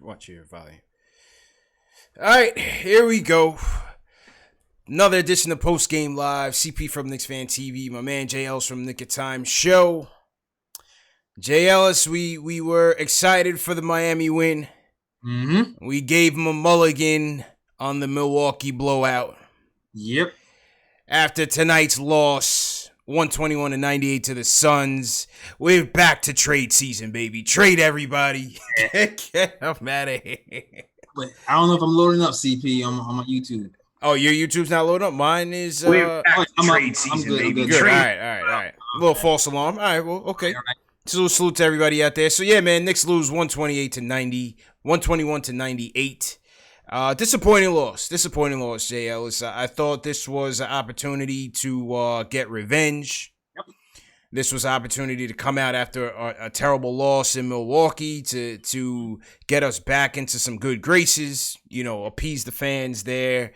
Watch your volume. All right, here we go. Another edition of Postgame Live. CP from Knicks Fan TV. My man Jay Ellis from Nick of Time Show. Jay Ellis, we were excited for the Miami win. We gave him a mulligan on the Milwaukee blowout. Yep. After tonight's loss, 121-98 to the Suns, we're back to trade season, baby. Trade everybody. Get them out of here. But I don't know if I'm loading up CP on my YouTube. Oh, your YouTube's not loading up? Mine is trade season, baby. Good. All right. A little false alarm. All right, well, okay. So salute to everybody out there. So yeah, man, Knicks lose 121-98. Disappointing loss, Jay Ellis. I thought this was an opportunity to get revenge. Yep. This was an opportunity to come out after a terrible loss in Milwaukee to get us back into some good graces, appease the fans there.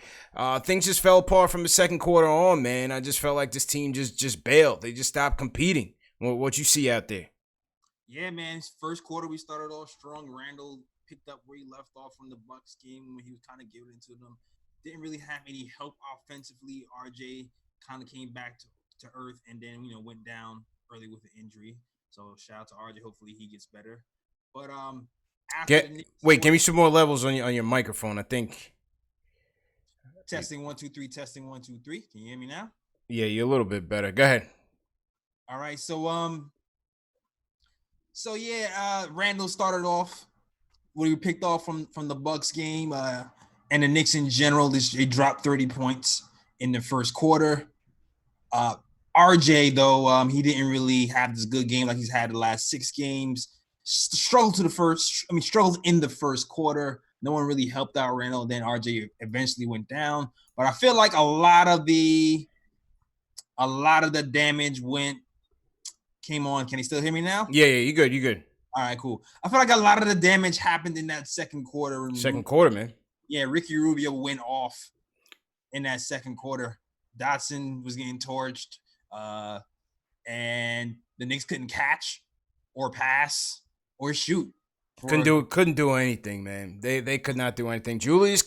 Things just fell apart from the second quarter on, man. I just felt like this team just bailed. They just stopped competing. What you see out there? Yeah, man. First quarter, we started off strong. Randall picked up where he left off from the Bucks game when he was kind of giving it to them. Didn't really have any help offensively. RJ kind of came back to earth and then, went down early with an injury. So shout out to RJ. Hopefully he gets better. But give me some more levels on your microphone. I think. Testing 1 2 3. Testing 1 2 3. Can you hear me now? Yeah, you're a little bit better. Go ahead. All right. Randall started off what he picked off from the Bucks game, and the Knicks in general. They dropped 30 points in the first quarter. RJ though, he didn't really have this good game like he's had the last 6 games. Struggled in the first quarter. No one really helped out Randall. Then RJ eventually went down. But I feel like a lot of the damage came on. Can you still hear me now? Yeah, you good. All right, cool. I feel like a lot of the damage happened in that second quarter. Second quarter, man. Yeah, Ricky Rubio went off in that second quarter. Dotson was getting torched, and the Knicks couldn't catch or pass or shoot. Couldn't do anything, man. They could not do anything. Julius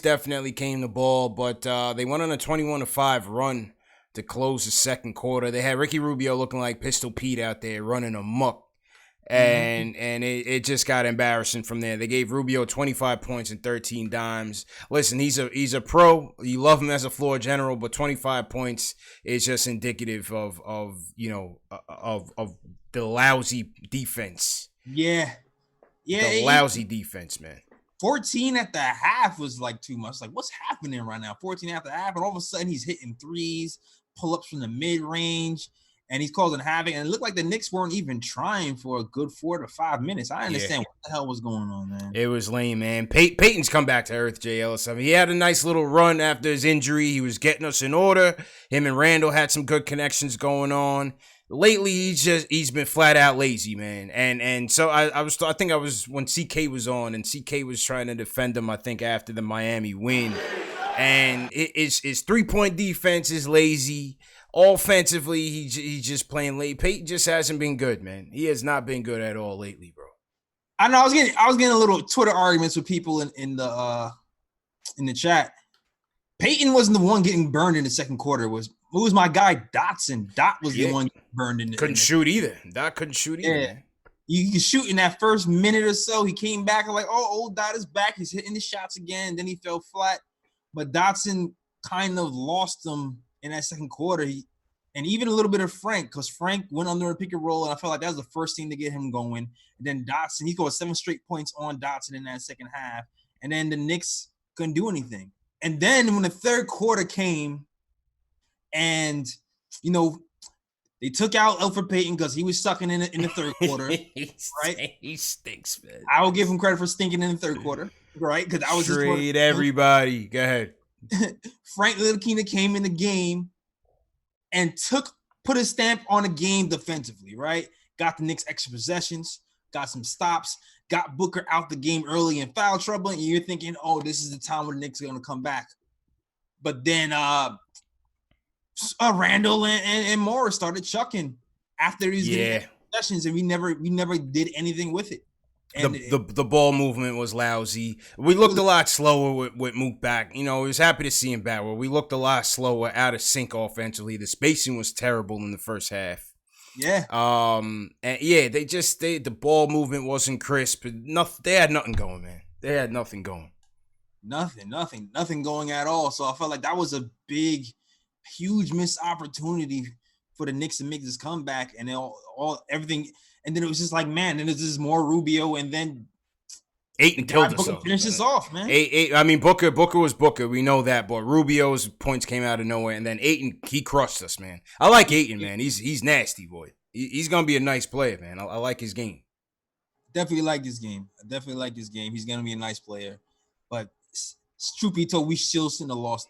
definitely came the ball, but they went on a 21-5 run to close the second quarter. They had Ricky Rubio looking like Pistol Pete out there running amok. And it just got embarrassing from there. They gave Rubio 25 points and 13 dimes. Listen, he's a pro. You love him as a floor general, but 25 points is just indicative of the lousy defense. Yeah. The lousy defense, man. 14 at the half was like too much. Like, what's happening right now? 14 at the half, and all of a sudden he's hitting threes, pull-ups from the mid-range, and he's causing havoc. And it looked like the Knicks weren't even trying for a good 4 to 5 minutes. I understand what the hell was going on, man. It was lame, man. Peyton's come back to earth, Jay Ellis. I mean, he had a nice little run after his injury. He was getting us in order. Him and Randall had some good connections going on. Lately, he's been flat out lazy, man. And so I think I was when CK was on, and CK was trying to defend him, I think, after the Miami win. And his 3-point defense is lazy. Offensively, he's just playing late. Peyton just hasn't been good, man. He has not been good at all lately, bro. I know I was getting a little Twitter arguments with people in the chat. Peyton wasn't the one getting burned in the second quarter. It was my guy Dotson. Dot was the one getting burned in the couldn't shoot either. Dot couldn't shoot either. Yeah. You can shoot in that first minute or so. He came back and like, oh, old Dot is back. He's hitting the shots again. Then he fell flat. But Dotson kind of lost him in that second quarter. And even a little bit of Frank, because Frank went under a pick and roll, and I felt like that was the first thing to get him going. And then Dotson, he scored 7 straight points on Dotson in that second half. And then the Knicks couldn't do anything. And then when the third quarter came, and they took out Elfrid Payton because he was sucking in the third quarter, right? He stinks, man. I will give him credit for stinking in the third quarter, right? Because I was trade everybody. Go ahead. Frank Ntilikina came in the game and put a stamp on the game defensively, right? Got the Knicks extra possessions, got some stops, got Booker out the game early in foul trouble, and you're thinking, oh, this is the time when the Knicks are going to come back. But then Randall and Morris started chucking after these possessions, and we never did anything with it. And the ball movement was lousy. We looked a lot slower with Mook back. I was happy to see him back. Where we looked a lot slower, out of sync offensively. The spacing was terrible in the first half. Yeah. And yeah, the ball movement wasn't crisp. They had nothing going, man. They had nothing going. Nothing going at all. So I felt like that was a huge missed opportunity for the Knicks to make this comeback, and everything. And then it was just like, man, then there's just more Rubio, and then Ayton killed us. Finishes off, man. I mean, Booker was Booker. We know that, but Rubio's points came out of nowhere, and then Ayton, he crushed us, man. I like Ayton, man. He's nasty, boy. He's gonna be a nice player, man. I like his game. Definitely like his game. He's gonna be a nice player, but truth be told, we still shouldn't have lost.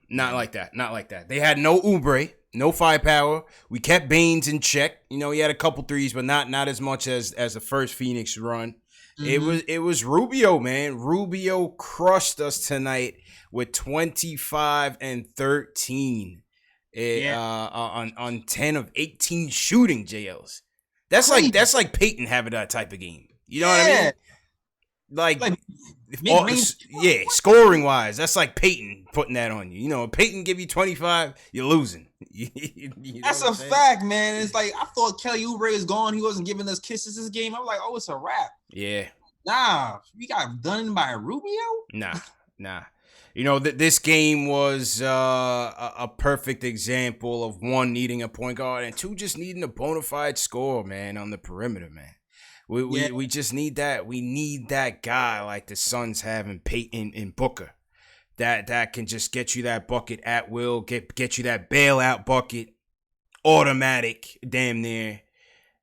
Not like that. They had no Oubre, no firepower. We kept Baines in check. He had a couple threes, but not as much as the first Phoenix run. Mm-hmm. It was Rubio, man. Rubio crushed us tonight with 25 and 13 on 10 of 18 shooting, JLs. That's like Peyton having that type of game. You know what I mean? Scoring wise, that's like Peyton putting that on you. If Peyton give you 25, you're losing. That's a fact, man. It's like I thought Kelly Oubre is gone. He wasn't giving us kisses this game. I'm like, oh, it's a wrap. Yeah. Nah, we got done by Rubio. Nah. This game was a perfect example of one, needing a point guard, and two, just needing a bona fide scorer, man, on the perimeter, man. We just need that. We need that guy like the Suns have in Peyton and Booker, that can just get you that bucket at will, get you that bailout bucket, automatic, damn near.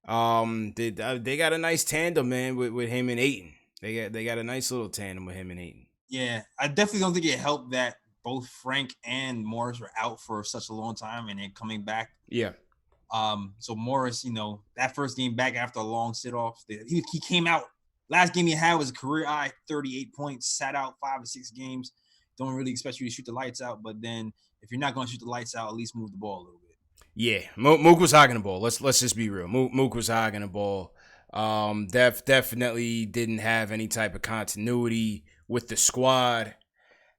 They got a nice tandem, man, with him and Ayton. They got a nice little tandem with him and Ayton. Yeah, I definitely don't think it helped that both Frank and Morris were out for such a long time and then coming back. Yeah. So Morris, that first game back after a long sit-off, he came out. Last game he had was a career high, 38 points, sat out 5 or 6 games. Don't really expect you to shoot the lights out, but then if you're not going to shoot the lights out, at least move the ball a little bit. Yeah, Mook was hogging the ball. Let's just be real. Mook was hogging the ball. Definitely didn't have any type of continuity with the squad,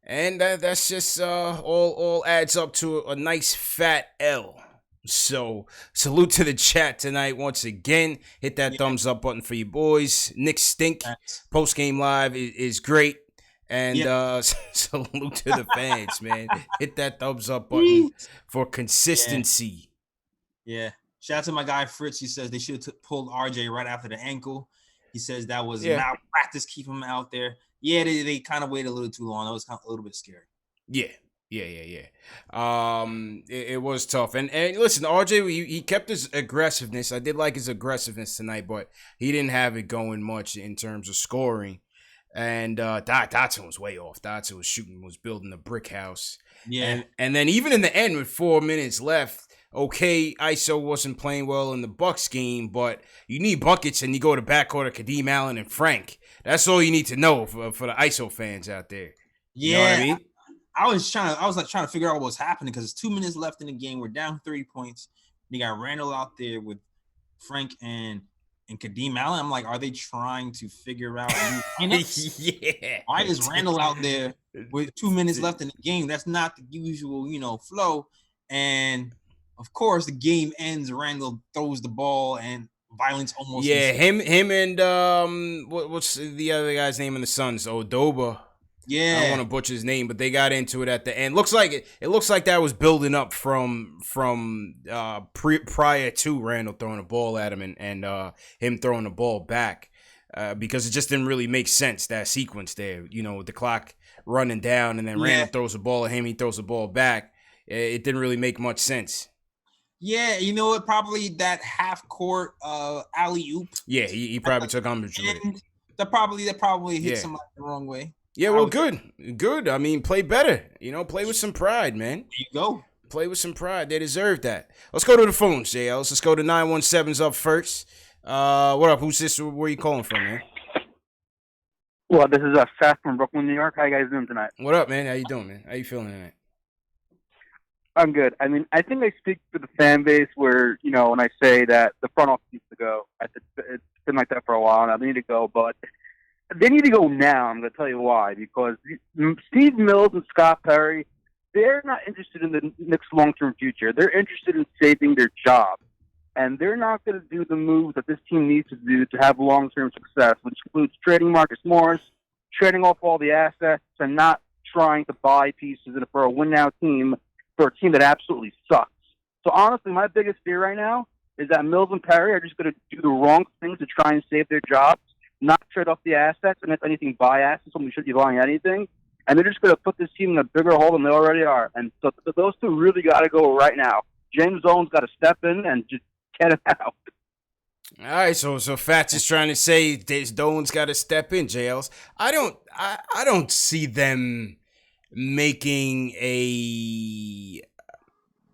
and that's just all adds up to a nice fat L. So salute to the chat tonight once again. Hit that thumbs up button for you boys. Knicks stink. Postgame live is great. And salute to the fans, man. Hit that thumbs up button for consistency. Yeah. Shout out to my guy Fritz. He says they should have pulled RJ right after the ankle. He says that was malpractice, keep him out there. Yeah, they kind of waited a little too long. That was kind of a little bit scary. Yeah. It was tough. And listen, RJ, he kept his aggressiveness. I did like his aggressiveness tonight, but he didn't have it going much in terms of scoring. And Dotson was way off. Dotson was building a brick house. Yeah. And then even in the end with 4 minutes left, okay, ISO wasn't playing well in the Bucks game, but you need buckets and you go to backcourt of Kadeem Allen and Frank. That's all you need to know for the ISO fans out there. Yeah. You know what I mean? I was trying to figure out what was happening because it's 2 minutes left in the game. We're down 3 points. You got Randall out there with Frank and Kadeem Allen. I'm like, are they trying to figure out new lineups? Yeah. Why is Randall out there with 2 minutes left in the game? That's not the usual, flow. And of course, the game ends. Randall throws the ball and violence almost. Yeah, him and what's the other guy's name in the Suns? Odoba. Yeah, I don't want to butcher his name, but they got into it at the end. Looks like it looks like that was building up from prior to Randall throwing the ball at him and him throwing the ball back because it just didn't really make sense, that sequence there. With the clock running down and then Randall throws the ball at him, he throws the ball back. It didn't really make much sense. Yeah, you know what? Probably that half court alley oop. Yeah, he probably took umbrage with it. That probably hit somebody the wrong way. Yeah, well, good. I mean, play better. Play with some pride, man. There you go. Play with some pride. They deserve that. Let's go to the phones, JL. Let's go to 917's up first. What up? Who's this? Where you calling from, man? Well, this is Seth from Brooklyn, New York. How you guys doing tonight? What up, man? How you doing, man? How you feeling tonight? I'm good. I mean, I think I speak for the fan base where, when I say that the front office needs to go. It's been like that for a while now. They need to go, but they need to go now. I'm going to tell you why. Because Steve Mills and Scott Perry, they're not interested in the Knicks' long-term future. They're interested in saving their job. And they're not going to do the moves that this team needs to do to have long-term success, which includes trading Marcus Morris, trading off all the assets, and not trying to buy pieces for a win-now team, for a team that absolutely sucks. So honestly, my biggest fear right now is that Mills and Perry are just going to do the wrong things to try and save their jobs, not trade off the assets, and if anything, buy assets when we should be buying anything. And they're just going to put this team in a bigger hole than they already are. And so those two really got to go right now. James Owens got to step in and just get him out. All right, so Fats is trying to say Dolan's got to step in, JLs. I don't see them making a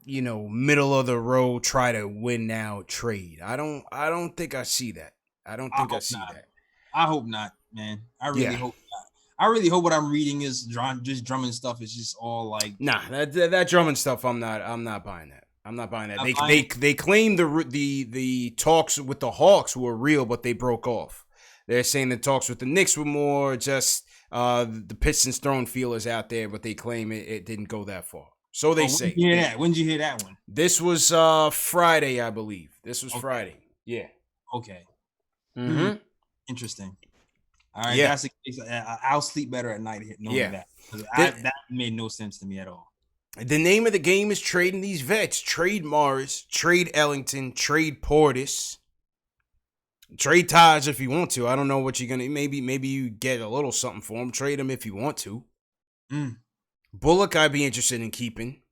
middle of the road try to win now trade. I don't think I see that. I don't think I see that. I hope not, man. I really hope not. I really hope what I'm reading is just Drummond stuff is just all like that Drummond stuff. I'm not buying that. I'm not buying that. They claim the talks with the Hawks were real, but they broke off. They're saying the talks with the Knicks were more just the Pistons throwing feelers out there, but they claim it didn't go that far. So they say. Yeah. When did you hear that one? This was Friday, I believe. This was Friday. Yeah. Okay. Mm-hmm. Interesting. All right. Yeah. That's the case. I'll sleep better at night knowing that. That made no sense to me at all. The name of the game is trading these vets. Trade Morris, trade Ellington, trade Portis, trade Taj if you want to. I don't know what you're gonna. Maybe you get a little something for him. Trade him if you want to. Bullock, I'd be interested in keeping.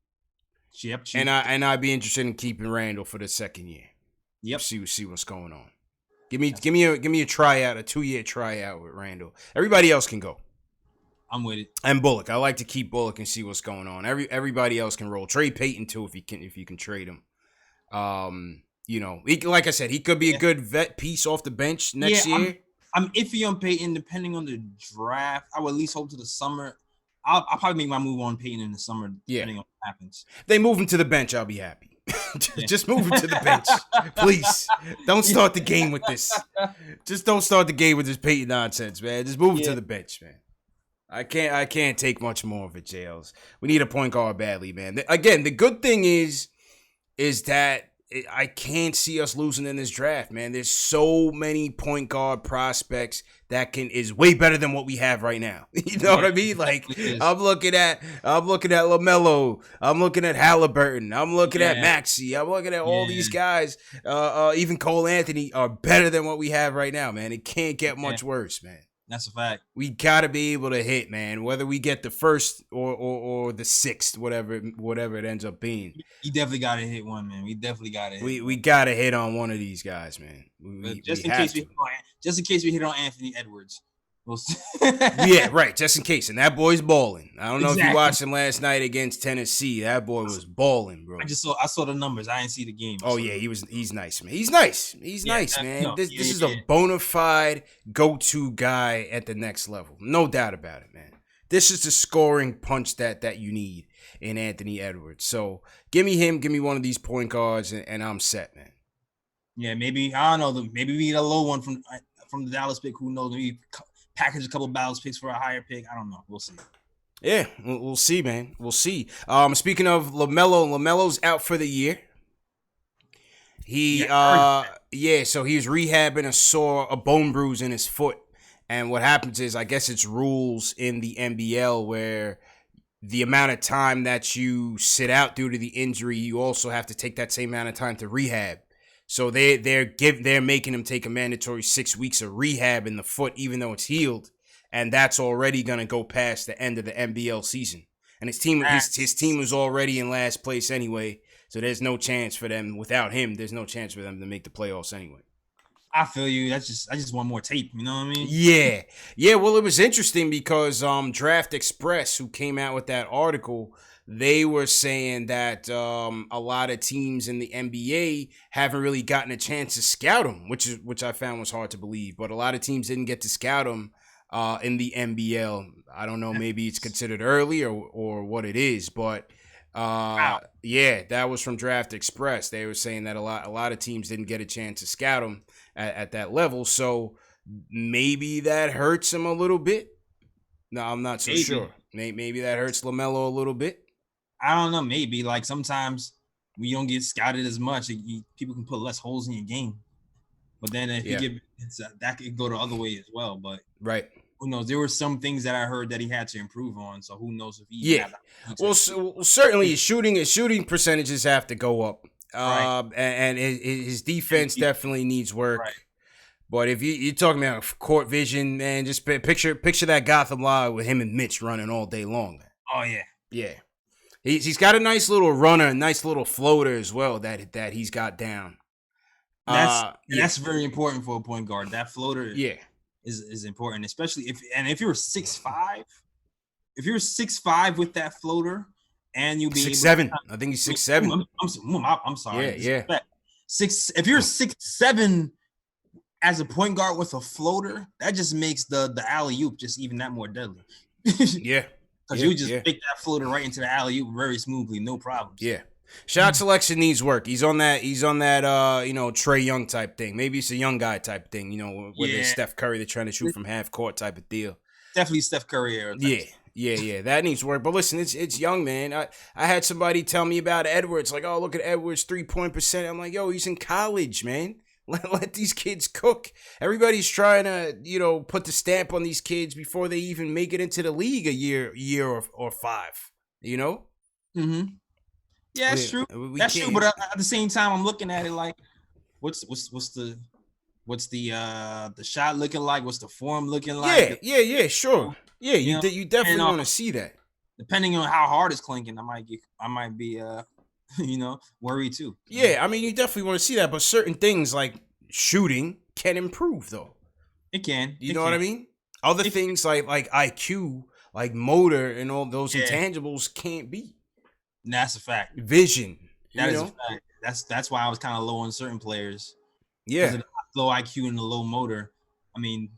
Yep. And I'd be interested in keeping Randall for the second year. Yep. See what's going on. Give me a tryout, a 2-year tryout with Randall. Everybody else can go. I'm with it. And Bullock. I like to keep Bullock and see what's going on. Everybody else can roll. Trade Payton too if you can trade him. Like I said, he could be a good vet piece off the bench next year. I'm iffy on Payton depending on the draft. I would at least hope to the summer. I'll probably make my move on Payton in the summer depending on what happens. They move him to the bench, I'll be happy. Just move him to the bench. Please. Don't start the game with this. Just don't start the game with this Payton nonsense, man. Just move him to the bench, man. I can't take much more of it, JLs. We need a point guard badly, man. Again, the good thing is that I can't see us losing in this draft, man. There's so many point guard prospects that is way better than what we have right now. You know what I mean? Like I'm looking at LaMelo. I'm looking at Halliburton. I'm looking at Maxey. I'm looking at all these guys. Even Cole Anthony are better than what we have right now, man. It can't get much worse, man. That's a fact. We gotta be able to hit, man. Whether we get the first or the sixth, whatever it ends up being. You definitely gotta hit one, man. We definitely gotta hit. We gotta hit on one of these guys, man. Just in case we hit on Anthony Edwards. Yeah, right. Just in case, and that boy's balling. I don't know if you watched him last night against Tennessee. That boy was balling, bro. I saw the numbers. I didn't see the game. Oh yeah, he's nice, man. He's nice, man. This is a bona fide go-to guy at the next level, no doubt about it, man. This is the scoring punch that you need in Anthony Edwards. So give me him, give me one of these point guards, and I'm set, man. Yeah, maybe I don't know. Maybe we need a low one from the Dallas pick. Who knows? Maybe package a couple of Dallas picks for a higher pick. I don't know. We'll see. Yeah, we'll see, man. We'll see. Speaking of LaMelo's out for the year. So he was rehabbing a bone bruise in his foot. And what happens is, I guess it's rules in the NBL where the amount of time that you sit out due to the injury, you also have to take that same amount of time to rehab. So they're making him take a mandatory 6 weeks of rehab in the foot, even though it's healed, and that's already gonna go past the end of the NBL season. And his team was already in last place anyway, so there's no chance for them without him. There's no chance for them to make the playoffs anyway. I feel you. I just want more tape. You know what I mean? Yeah. Well, it was interesting because Draft Express, who came out with that article, they were saying that a lot of teams in the NBA haven't really gotten a chance to scout him, which I found was hard to believe. But a lot of teams didn't get to scout him in the NBL. I don't know, maybe it's considered early or what it is, but Wow. Yeah, that was from Draft Express. They were saying that a lot of teams didn't get a chance to scout him at that level, so maybe that hurts him a little bit. No, I'm not so sure. Maybe that hurts LaMelo a little bit. I don't know. Maybe like sometimes when you don't get scouted as much, people can put less holes in your game. But then if you get that could go the other way as well. But right. Who knows? There were some things that I heard that he had to improve on. So who knows if he had well, certainly his shooting percentages have to go up. Right. And his defense definitely needs work. Right. But if you're talking about court vision, man, just picture that Gotham Live with him and Mitch running all day long. Oh yeah. Yeah. He's got a nice little runner, a nice little floater as well that he's got down. That's very important for a point guard. That floater is important, especially if you're 6'5", if you're 6'5" with that floater and you be 6'7", I think he's 6'7". I'm sorry. Yeah. If you're 6'7" as a point guard with a floater, that just makes the alley-oop just even that more deadly. Yeah. Because you just pick that floater right into the alley-oop very smoothly, no problems. Yeah. Shot selection needs work. He's on that Trae Young type thing. Maybe it's a young guy type thing, where there's Steph Curry, they're trying to shoot from half court type of deal. Definitely Steph Curry era. Yeah. That needs work. But listen, it's young, man. I had somebody tell me about Edwards, like, oh, look at Edwards' 3-point percent. I'm like, yo, he's in college, man. Let these kids cook. Everybody's trying to, put the stamp on these kids before they even make it into the league a year or 5, Mm-hmm. Yeah, that's true. That's true. But at the same time, I'm looking at it like, what's the shot looking like? What's the form looking like? Yeah, sure. Yeah, you definitely want to see that. Depending on how hard it's clinking, I might be worried too. Yeah, I mean, you definitely want to see that, but certain things like shooting can improve though. It can. You know what I mean? Other things like IQ, like motor, and all those intangibles can't be. That's a fact. Vision. That is a fact. That's why I was kind of low on certain players. Yeah. Because of the low IQ and the low motor. I mean,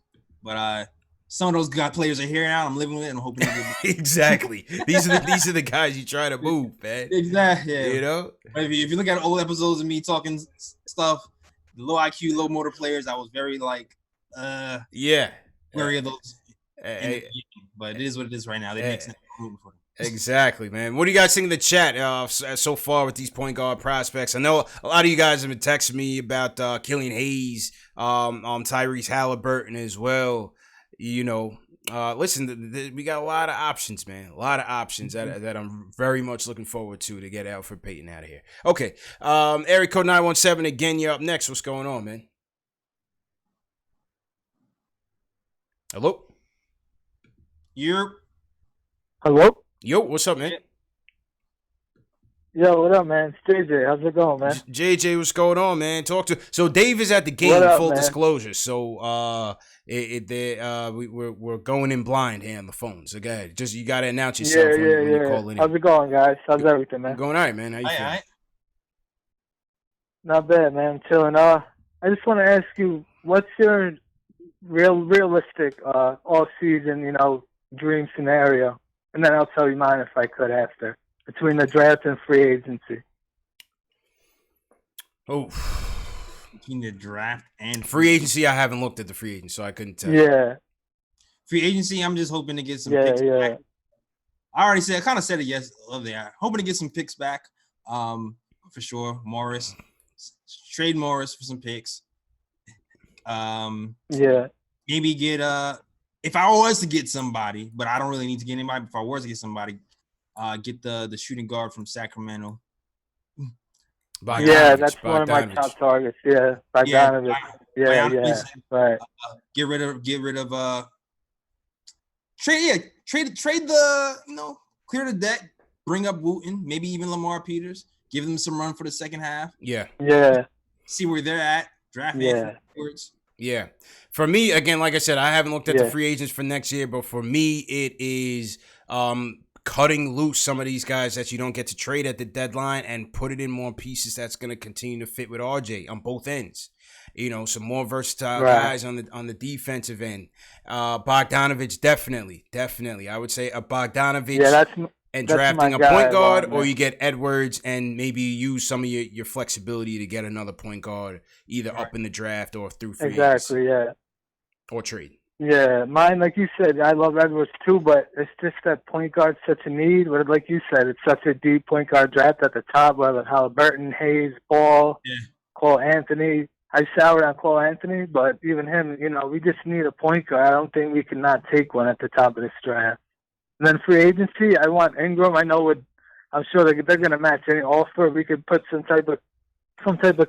but some of those players are here now. I'm living with it and I'm hoping to get exactly. These are the guys you try to move, man. Exactly. Yeah. If you look at old episodes of me talking stuff, the low IQ, low motor players, I was very wary of those. But it is what it is right now. They make sense. For them. Exactly, man. What do you guys think in the chat so far with these point guard prospects? I know a lot of you guys have been texting me about Killian Hayes, Tyrese Halliburton as well. Listen, we got a lot of options, man. A lot of options that I'm very much looking forward to get Alfred Payton out of here. Okay, area code 917 again. You're up next. What's going on, man? Hello. Hello. Yo, what's up, man? Yo, what up, man? It's JJ. How's it going, man? JJ, what's going on, man? So Dave is at the game, full disclosure. So we're going in blind here on the phone. So go ahead. Just you gotta announce yourself when you call in. How's it going, guys? How's everything, man? Going all right, man. How you feeling? Right. Not bad, man. I'm chilling. I just want to ask you, what's your realistic all season, dream scenario? And then I'll tell you mine if I could after. Between the draft and free agency. Oh. Between the draft and free agency, I haven't looked at the free agency, so I couldn't tell. Yeah. Free agency, I'm just hoping to get some picks back. I kind of said it hoping to get some picks back. For sure. Morris. Trade Morris for some picks. Maybe get if I was to get somebody, but I don't really need to get anybody. If I was to get somebody, get the shooting guard from Sacramento. That's one of my top targets. Yeah, Bogdanovich. Right. Get rid of trade the clear the debt, bring up Wooten, maybe even Lamar Peters, give them some run for the second half. Yeah. See where they're at. Draft afterwards. Yeah. For me, again, like I said, I haven't looked at the free agents for next year, but for me, it is cutting loose some of these guys that you don't get to trade at the deadline and put it in more pieces that's going to continue to fit with RJ on both ends. Some more versatile guys on the defensive end. Bogdanovich, definitely. I would say a Bogdanovich. and That's drafting my a guy, point guard, man. or you get Edwards and maybe use some of your flexibility to get another point guard either up in the draft or through free agency. Exactly, yeah. Or trade. Yeah, mine, like you said, I love Edwards too, but it's just that point guard's such a need. But like you said, it's such a deep point guard draft at the top, whether Halliburton, Hayes, Ball, Cole Anthony. I soured on Cole Anthony, but even him, we just need a point guard. I don't think we can not take one at the top of this draft. And then free agency, I want Ingram. I'm sure they're going to match any offer. We could put some type of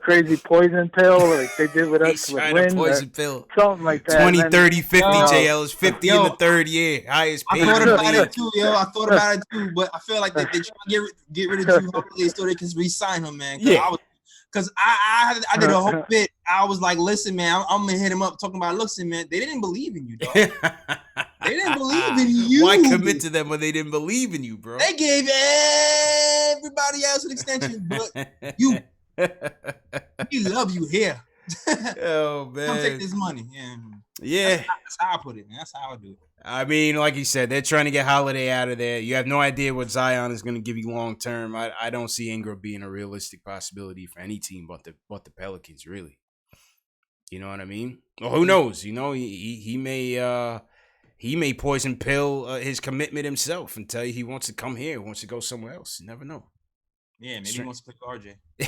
crazy poison pill like they did with us with Lynn, poison pill. Something like that. 20, 30, 50, JL is 50 in the third year. Highest paid. I thought about it too, I thought about it too, but I feel like they're trying to get rid of Drew Holiday so they can re-sign him, man. Because I did a whole bit. I was like, listen, man, I'm going to hit him up talking about, listen, man, they didn't believe in you, dog. They didn't believe in you. Why commit to them when they didn't believe in you, bro? They gave everybody else an extension, but you. We love you here. Oh, man. Come take this money. Yeah. That's how I put it, man. That's how I do it. I mean, like you said, they're trying to get Holiday out of there. You have no idea what Zion is going to give you long term. I don't see Ingram being a realistic possibility for any team but the Pelicans, really. You know what I mean? Well, who knows? He may poison pill his commitment himself and tell you he wants to come here, wants to go somewhere else. You never know. Yeah, maybe he wants to play with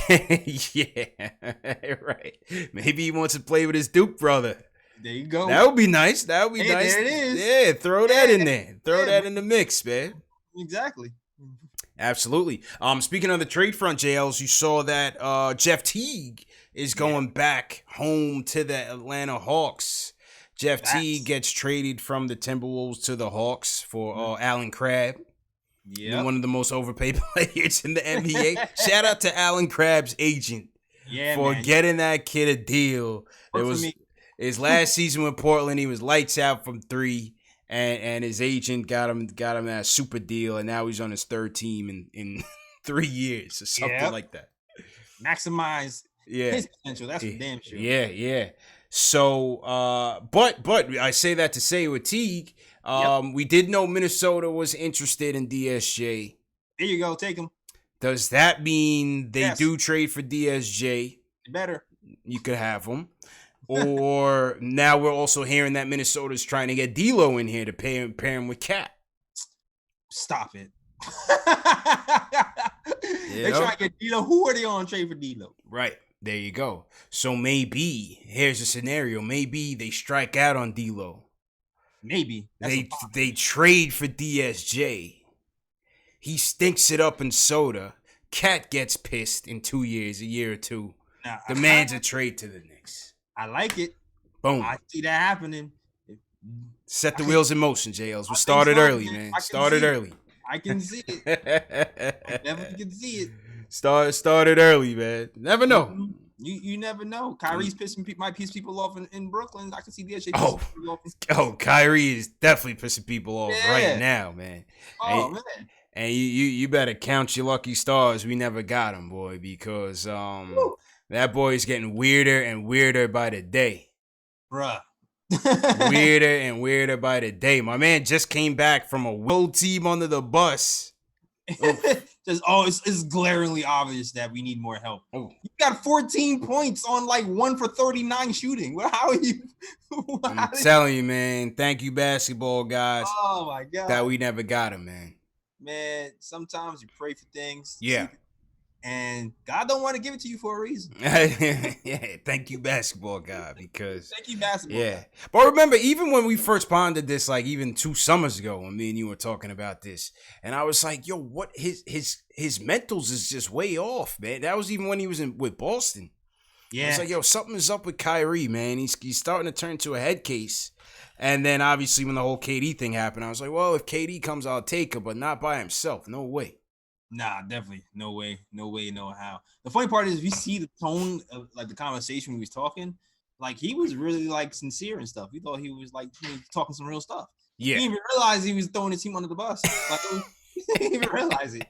RJ. Yeah, right. Maybe he wants to play with his Duke brother. There you go. That would be nice. That would be nice. There it is. Yeah, throw that in there. Throw that in the mix, man. Exactly. Absolutely. Speaking of the trade front, JLs, you saw that Jeff Teague is going back home to the Atlanta Hawks. Jeff Teague gets traded from the Timberwolves to the Hawks for Allen Crabbe. Yeah, one of the most overpaid players in the NBA. Shout out to Allen Crabbe's agent for getting that kid a deal. It was his last season with Portland. He was lights out from three, and his agent got him that super deal, and now he's on his third team in 3 years or something like that. Maximize his potential. That's for damn sure. Yeah. So, but I say that to say with Teague. We did know Minnesota was interested in DSJ. There you go, take him. Does that mean they do trade for DSJ? Better. You could have him. Or now we're also hearing that Minnesota's trying to get D'Lo in here to pair him with Cat. Stop it. They're trying to get D'Lo. Who are they on trade for D'Lo? Right. There you go. So maybe, here's a scenario. Maybe they strike out on D'Lo. Maybe. They trade for DSJ. He stinks it up in soda. Cat gets pissed in 2 years, a year or two. Demands a trade to the Knicks. I like it. Boom. I see that happening. Set the wheels in motion, JLs. We started early, man. Started early. I can see it. I definitely can see it. Started early, man. Never know. You never know. Kyrie's might piss people off in Brooklyn. I can see DSJ pissing people off. Kyrie is definitely pissing people off right now, man. Man. And you better count your lucky stars. We never got him, boy, because that boy is getting weirder and weirder by the day. Bruh. Weirder and weirder by the day. My man just came back from a world team under the bus. It's glaringly obvious that we need more help. You got 14 points on 1 for 39 shooting. Well, how are you? I'm telling you, man. Thank you, basketball guys. Oh my god, that we never got him, man. Man, sometimes you pray for things. Yeah. And God don't want to give it to you for a reason. Yeah, thank you, basketball guy, because thank you, basketball. Yeah, but remember, even when we first pondered this, even 2 summers ago, when me and you were talking about this, and I was like, "Yo, what his mentals is just way off, man." That was even when he was with Boston. Yeah, I was like, "Yo, something is up with Kyrie, man. He's starting to turn into a head case." And then obviously when the whole KD thing happened, I was like, "Well, if KD comes, I'll take him, but not by himself. No way." Nah, definitely. No way, no how. The funny part is, if you see the tone of the conversation when he was talking, he was really sincere and stuff. We thought he was talking some real stuff. Yeah. He didn't even realize he was throwing his team under the bus. He didn't even realize it.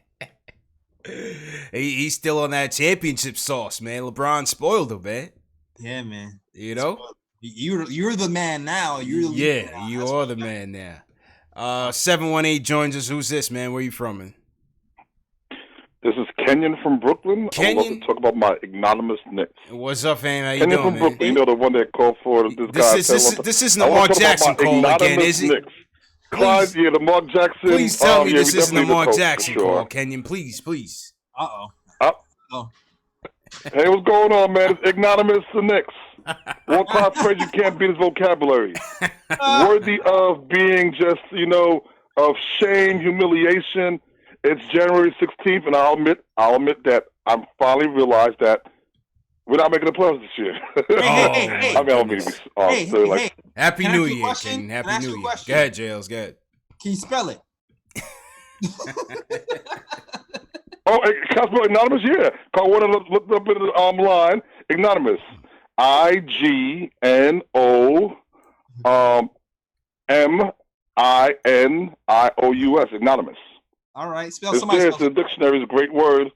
He's still on that championship sauce, man. LeBron spoiled him, man. Yeah, man. You know? You're the man now. You're the leader now. You are the man now. 718 joins us. Who's this, man? Where you from, man? This is Kenyon from Brooklyn. Kenyon? I would love to talk about my ignominious Knicks. What's up, fam? How you Kenyon doing, from Brooklyn, man? you know the one that called for this guy. This isn't the Mark Jackson call again, is it? Knicks. Clyde, yeah, the Mark Jackson. Please tell me yeah, this isn't the Mark coach, Jackson call, Kenyon. Please. Uh-oh. Hey, what's going on, man? It's ignominious the Knicks. One Clyde Frazier, you can't beat his vocabulary. Worthy of being just, of shame, humiliation. It's January 16th, and I'll admit that I'm finally realized that we're not making the playoffs this year. Hey. I don't mean to be Hey. Happy Can I New ask you a Year, question? Kenyon. Can I Happy ask New you a Year. question? Go ahead, Jails. Go ahead. Can you spell it? Oh, can I spell anonymous? Yeah. I want to look up in the line. Ignominious. IGNOMINIOUS. Ignominious. All right. Spell It's somebody. there. It's in the dictionary. It's a great word.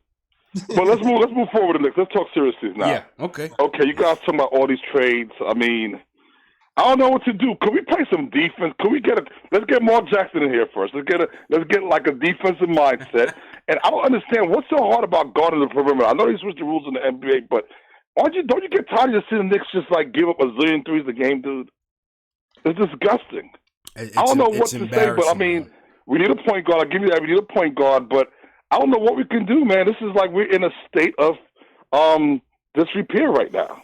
But let's move forward to Knicks. Let's talk seriously now. Yeah, okay. Okay, you guys talking about all these trades. I mean, I don't know what to do. Could we play some defense? Could we let's get Mark Jackson in here first. Let's get like a defensive mindset. And I don't understand what's so hard about guarding the perimeter. I know they switched the rules in the NBA, but don't you get tired of seeing the Knicks just like give up a zillion threes a game, dude? It's disgusting. I don't know what to say, but I mean, we need a point guard. I'll give you that. We need a point guard, but I don't know what we can do, man. This is like we're in a state of disrepair right now.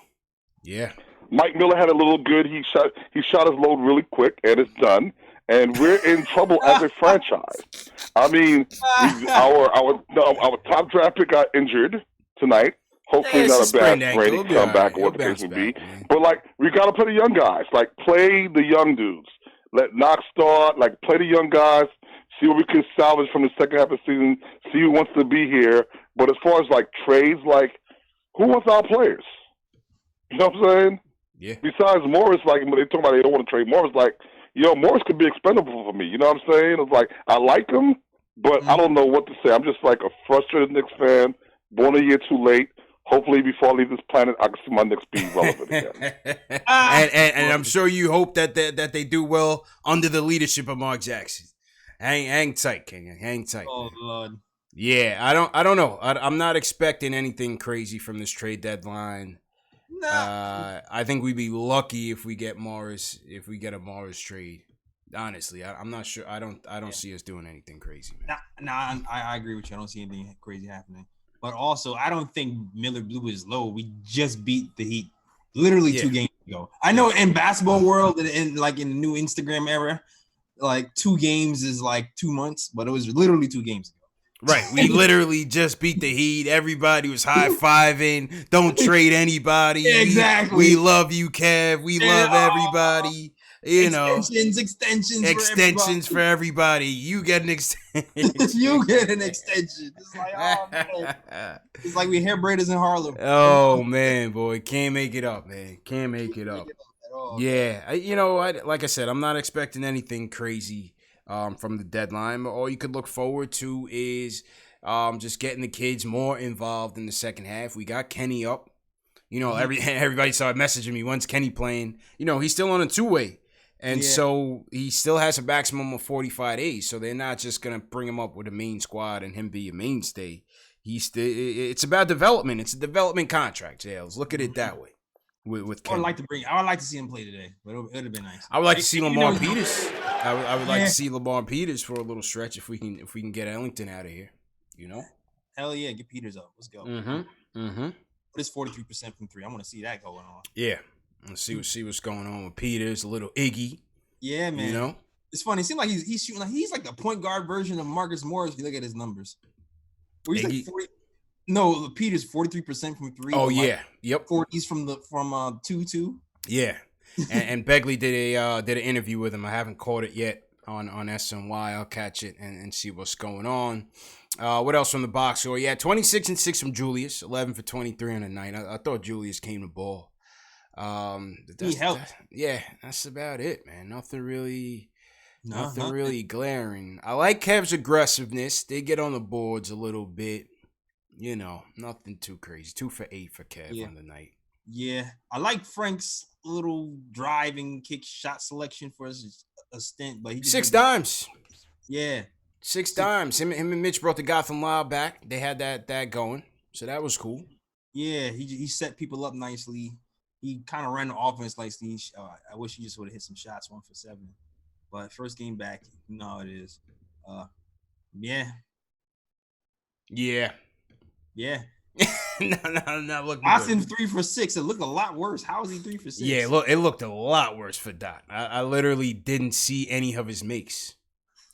Yeah. Mike Miller had a little good. He shot his load really quick, and it's done. And we're in trouble as a franchise. I mean, our top draft pick got injured tonight. Hopefully not a bad sprain comeback or what the case may be. But like, we got to play the young guys. Like, play the young dudes. Let Knox start. Like, play the young guys. See what we can salvage from the second half of the season. See who wants to be here. But as far as like trades, like, who wants our players? You know what I'm saying? Yeah. Besides Morris, like when they talk about they don't want to trade Morris, like, Morris could be expendable for me. You know what I'm saying? It's like I like him, but I don't know what to say. I'm just like a frustrated Knicks fan, born a year too late. Hopefully, before I leave this planet, I can see my Knicks be relevant again. and I'm sure you hope that they do well under the leadership of Mark Jackson. Hang tight, King. Hang tight. Oh Lord. Yeah, I don't know. I'm not expecting anything crazy from this trade deadline. Nah. I think we'd be lucky if we get Morris. If we get a Morris trade, honestly, I'm not sure. I don't see us doing anything crazy. Man. I agree with you. I don't see anything crazy happening. But also, I don't think Miller Blue is low. We just beat the Heat literally 2 games ago. I know in basketball world and in the new Instagram era, like 2 games is like 2 months, but it was literally 2 games ago. Right. We literally just beat the Heat. Everybody was high-fiving. Don't trade anybody. Yeah, exactly. We love you, Kev. We love everybody. Extensions for everybody. You get an extension. You get an extension. It's like, oh man. It's like we hair braiders in Harlem. Oh man, boy. Can't make it up, man. Can't make it up. Yeah. Like I said, I'm not expecting anything crazy from the deadline. All you could look forward to is just getting the kids more involved in the second half. We got Kenny up. Everybody started messaging me, when's Kenny playing? He's still on a 2-way. And so he still has a maximum of 45 days. So they're not just going to bring him up with a main squad and him be a mainstay. It's about development. It's a development contract, Jails. Look at it that way. With Kenny. I would like to see him play today, but it would have been nice. I would like to see Lamar Peters. I would like to see Lamar Peters for a little stretch if we can get Ellington out of here. Hell yeah, get Peters up. Let's go. What is 43% from 3? I want to see that going on. Yeah. Let's see what's going on with Peters, a little Iggy. Yeah, man. It's funny. It seems like he's shooting like he's like the point guard version of Marcus Morris. If you look at his numbers, where he's like 40. No, Peters 43% from 3. Oh yeah, yep. 40s from 2-2. Yeah, and Begley did an interview with him. I haven't caught it yet on SNY. I'll catch it and see what's going on. What else from the box score? Yeah, 26 and 6 from Julius, 11 for 23 on the night. I thought Julius came to ball. He helped. That's about it, man. Nothing really glaring. I like Kev's aggressiveness. They get on the boards a little bit. Nothing too crazy. 2 for 8 for Kev on the night. Yeah, I like Frank's little driving kick shot selection for a stint, but he just 6 dimes. Yeah. 6 dimes. Him and Mitch brought the Gotham Wild back. They had that going. So that was cool. Yeah, he set people up nicely. He kind of ran the offense nicely. I wish he just would have hit some shots 1 for 7. But first game back, you know how it is. Yeah. Yeah. Yeah. no, look. Austin 3 for 6. It looked a lot worse. How is he 3 for 6? Yeah, look, it looked a lot worse for Dot. I literally didn't see any of his makes.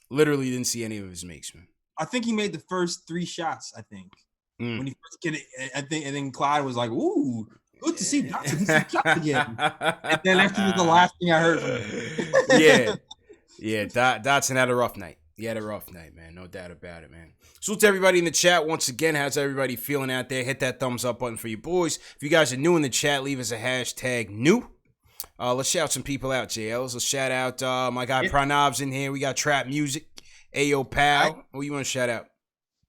Literally didn't see any of his makes, man. I think he made the first 3 shots, I think. When he first get it, I think, and then Clyde was like, ooh, good to see Dotson hit some shots again. And then after was the last thing I heard from him. Yeah, Dotson had a rough night. He had a rough night, man. No doubt about it, man. Salute to everybody in the chat. Once again, how's everybody feeling out there? Hit that thumbs up button for you boys. If you guys are new in the chat, leave us a hashtag new. Let's shout some people out, JLs. Let's shout out my guy Pranav's in here. We got Trap Music. Ayo, pal. Right. What you want to shout out?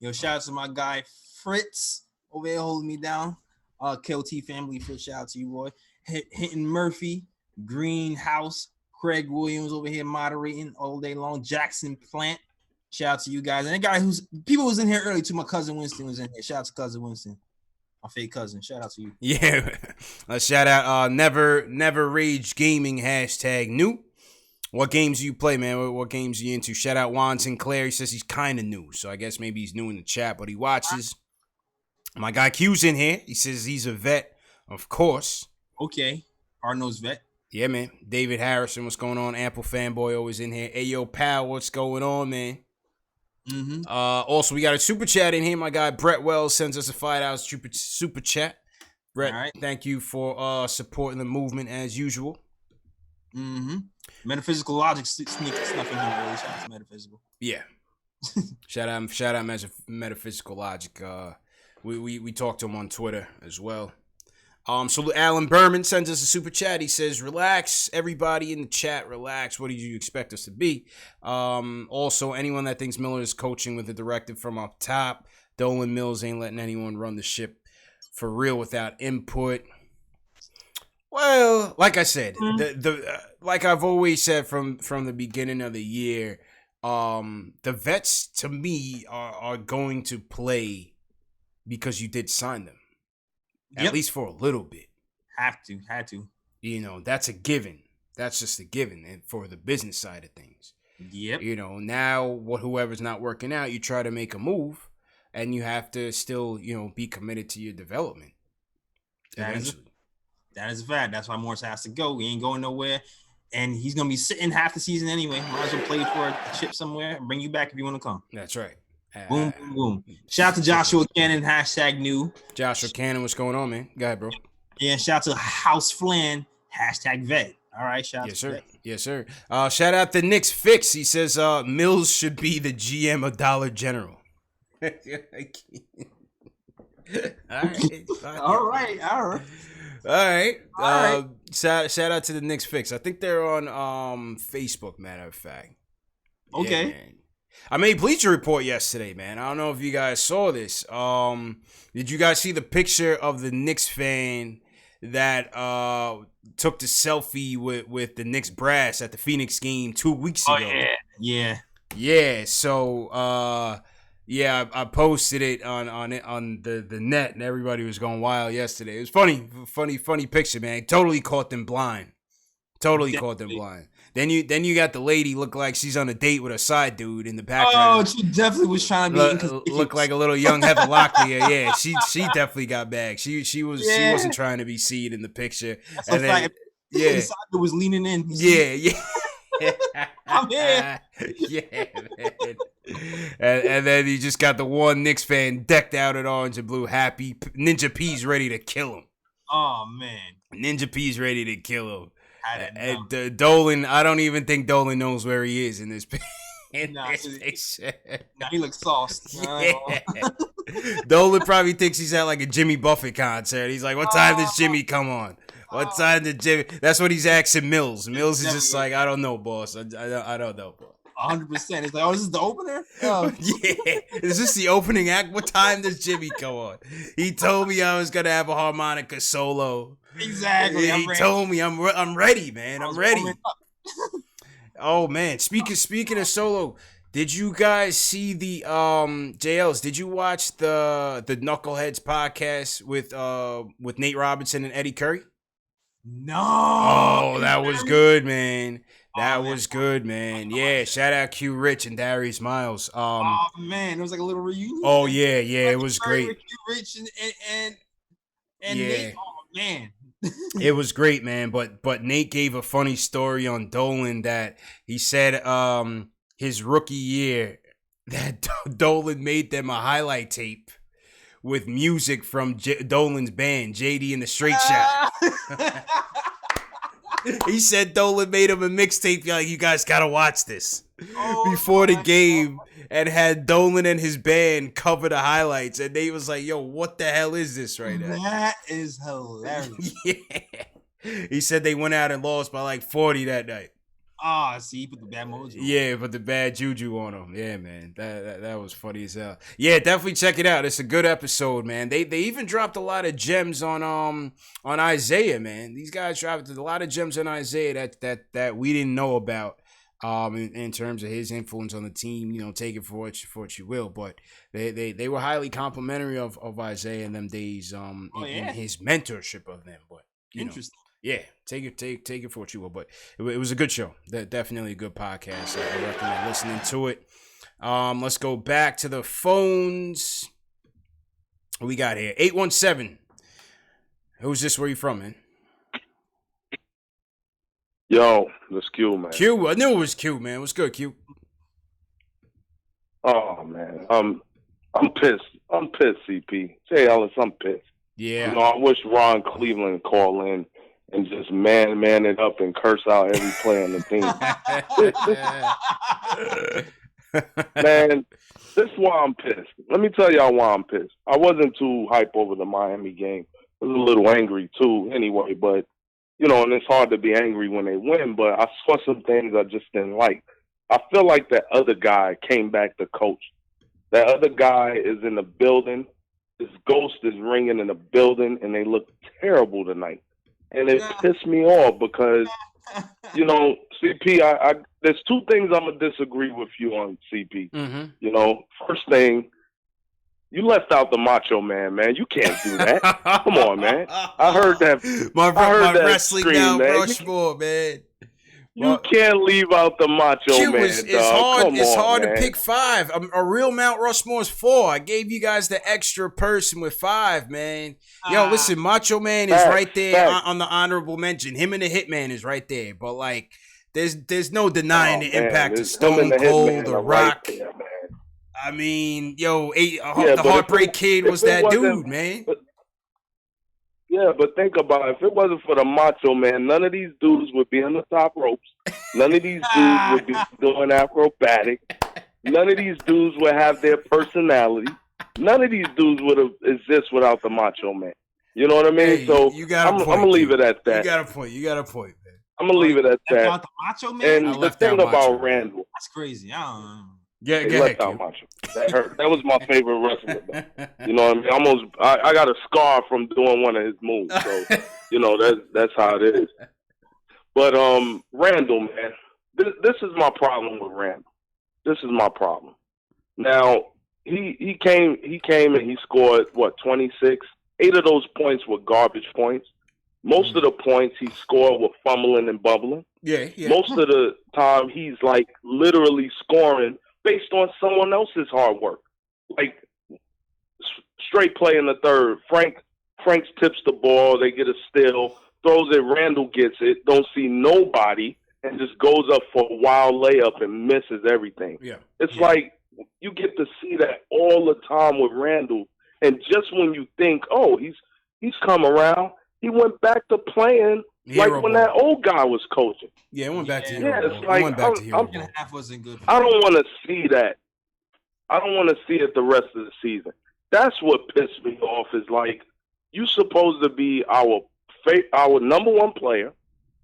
Yo, shout out to my guy Fritz over there holding me down. KLT family, Fritz, shout out to you, boy. Hinton Murphy, Greenhouse, Craig Williams over here moderating all day long. Jackson Plant, shout out to you guys. And the guy people was in here early too. My cousin Winston was in here. Shout out to cousin Winston, my fake cousin. Shout out to you. Yeah, let's shout out Never Rage Gaming hashtag new. What games do you play, man? What games are you into? Shout out Juan Sinclair. He says he's kind of new, so I guess maybe he's new in the chat, but he watches. My guy Q's in here. He says he's a vet, of course. Okay, hard-nosed vet. Yeah, man. David Harrison, what's going on? Ample fanboy always in here. Ayo, pal, what's going on, man? Mm-hmm. Also, we got a super chat in here. My guy Brett Wells sends us a $5 super chat. Brett, thank you for supporting the movement as usual. Mm-hmm. Metaphysical Logic snuck in here early. Shout out to Metaphysical. Yeah. shout out Metaphysical Logic. We talked to him on Twitter as well. So Alan Berman sends us a super chat. He says, relax, everybody in the chat, relax. What did you expect us to be? Also, anyone that thinks Miller is coaching with a directive from up top, Dolan Mills ain't letting anyone run the ship for real without input. Well, like I said, like I've always said from the beginning of the year, the vets to me are going to play because you did sign them. At least for a little bit. Had to. You know, that's a given. That's just a given. And for the business side of things. Yep. You know, now whoever's not working out, you try to make a move and you have to still, be committed to your development. That is a fact. That's why Morris has to go. He ain't going nowhere. And he's going to be sitting half the season anyway. Might as well play for a chip somewhere and bring you back if you want to come. That's right. Boom, boom, boom. Shout out to Joshua Cannon, hashtag new. Joshua Cannon, what's going on, man? Go ahead, bro. Yeah, shout out to House Flan, hashtag vet. All right, shout out yes, to sir. Vet. Yes, sir. Shout out to Knicks Fix. He says Mills should be the GM of Dollar General. All right. Shout out to the Knicks Fix. I think they're on Facebook, matter of fact. Okay. Yeah, I made Bleacher Report yesterday, man. I don't know if you guys saw this. Did you guys see the picture of the Knicks fan that took the selfie with the Knicks brass at the Phoenix game 2 weeks ago? Oh, yeah. Yeah, so I posted it on the net, and everybody was going wild yesterday. It was funny picture, man. Totally caught them blind. Caught them blind. Then you got the lady look like she's on a date with a side dude in the background. Oh, she definitely was trying to be look like a little young Heather Locklear. Yeah, she definitely got bagged. She wasn't trying to be seen in the picture. That's and then, the side dude was leaning in. Yeah. I'm here. Yeah, man. And then you just got the one Knicks fan decked out in orange and blue, happy. Ninja P's ready to kill him. Oh man, Ninja P's ready to kill him. And Dolan, I don't even think Dolan knows where he is in this picture. He looks sauced. Yeah. Dolan probably thinks he's at like a Jimmy Buffett concert. He's like, what time does Jimmy come on? What time did Jimmy? That's what he's asking Mills. Mills is just like, I don't know, boss. I don't know, boss. 100%. It's like, oh, this is the opener? Oh. Yeah. Is this the opening act? What time does Jimmy come on? He told me I was going to have a harmonica solo. Exactly. He told me I'm ready, man. I'm ready. Oh man, speaking of Solo, did you guys see the JLs? Did you watch the Knuckleheads podcast with Nate Robinson and Eddie Curry? No. Oh, that was good, man. That Oh, man. was good, man. Yeah, shout out Q Rich and Darius Miles. Oh man, it was like a little reunion. Oh yeah, it was great. Q Rich and yeah. Nate. Oh man. It was great, man. But Nate gave a funny story on Dolan that he said his rookie year that Dolan made them a highlight tape with music from Dolan's band, JD and the Straight Shot. He said Dolan made him a mixtape. Like, you guys gotta watch this before the game, and had Dolan and his band cover the highlights. And Nate was like, "Yo, what the hell is this right now?" That is hilarious. Yeah. He said they went out and lost by like 40 that night. Ah, see, he put the bad mojo. Yeah, put the bad juju on them. Yeah, man, that was funny as hell. Yeah, definitely check it out. It's a good episode, man. They even dropped a lot of gems on Isaiah, man. These guys dropped a lot of gems on Isaiah that we didn't know about. In terms of his influence on the team, you know, take it for what you will, but they were highly complimentary of Isaiah in them days. In his mentorship of them, but interesting. Yeah, take it for what you will, but it was a good show. Definitely a good podcast. I recommend listening to it. Let's go back to the phones. What we got here? 817. Who's this? Where you from, man? Yo, that's Q, man. Q, I knew it was Q, man. What's good, Q? Oh man, I'm pissed. I'm pissed, CP. Jay Ellis, I'm pissed. Yeah. You know, I wish Ron Cleveland call in and just man it up and curse out every player on the team. Man, this is why I'm pissed. Let me tell y'all why I'm pissed. I wasn't too hype over the Miami game. I was a little angry too anyway, but, you know, and it's hard to be angry when they win, but I saw some things I just didn't like. I feel like that other guy came back to coach. That other guy is in the building. His ghost is ringing in the building, and they look terrible tonight. And it pissed me off because, you know, CP, I there's two things I'm going to disagree with you on, CP. Mm-hmm. You know, first thing, you left out the Macho Man, man. You can't do that. Come on, man. I heard that. My that wrestling scream, now, man. Rushmore, man. You can't leave out the Macho Q Man, it's hard. Come it's on, hard man. to pick five. A real Mount Rushmore's 4. I gave you guys the extra person with 5, man. Yo, listen, Macho Man is right there on the honorable mention. Him and the Hitman is right there. But like, there's no denying the impact of Stone Cold or Rock. Right there, I mean, yo, the Heartbreak Kid was that dude, man. Yeah, but think about it. If it wasn't for the Macho Man, none of these dudes would be on the top ropes. None of these dudes would be doing acrobatic. None of these dudes would have their personality. None of these dudes would have exist without the Macho Man. You know what I mean? Hey, so I'm gonna leave it at that. You got a point, man. I'm gonna leave it at that. About the Macho Man? And the thing about Randall, that's crazy. I don't know. Yeah, left out Macho. That hurt. That was my favorite wrestler. You know what I mean? I got a scar from doing one of his moves. So, you know, that's how it is. But Randall, man, this is my problem with Randall. This is my problem. Now, he came and he scored 26? 8 of those points were garbage points. Most of the points he scored were fumbling and bubbling. Yeah. Most of the time he's like literally scoring based on someone else's hard work. Like straight play in the third. Franks tips the ball, they get a steal, throws it, Randall gets it, don't see nobody, and just goes up for a wild layup and misses everything. Yeah. It's like you get to see that all the time with Randall, and just when you think, oh, he's come around, he went back to playing like when that old guy was coaching. Yeah, it went back to Hero. Yeah, it's like half wasn't good. I don't want to see that. I don't want to see it the rest of the season. That's what pissed me off. Is like you supposed to be our number one player,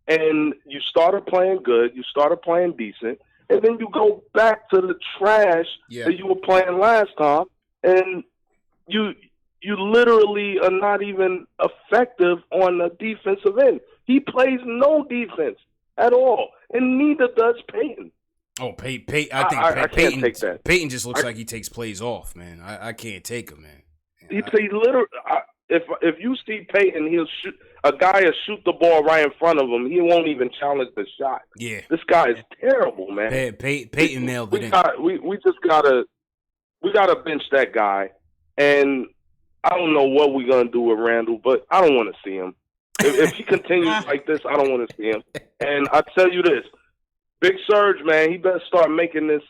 and you started playing good, you started playing decent, and then you go back to the trash that you were playing last time, and you you literally are not even effective on the defensive end. He plays no defense at all, and neither does Peyton. Oh, Peyton! I can't take that. Peyton just looks like he takes plays off, man. I can't take him, man. He literally. If you see Peyton, he'll shoot. A guy will shoot the ball right in front of him. He won't even challenge the shot. Yeah, this guy is terrible, man. Peyton nailed it. We just gotta bench that guy, and I don't know what we're gonna do with Randall, but I don't want to see him. If he continues like this, I don't want to see him. And I tell you this, Big Surge, man, he better start making this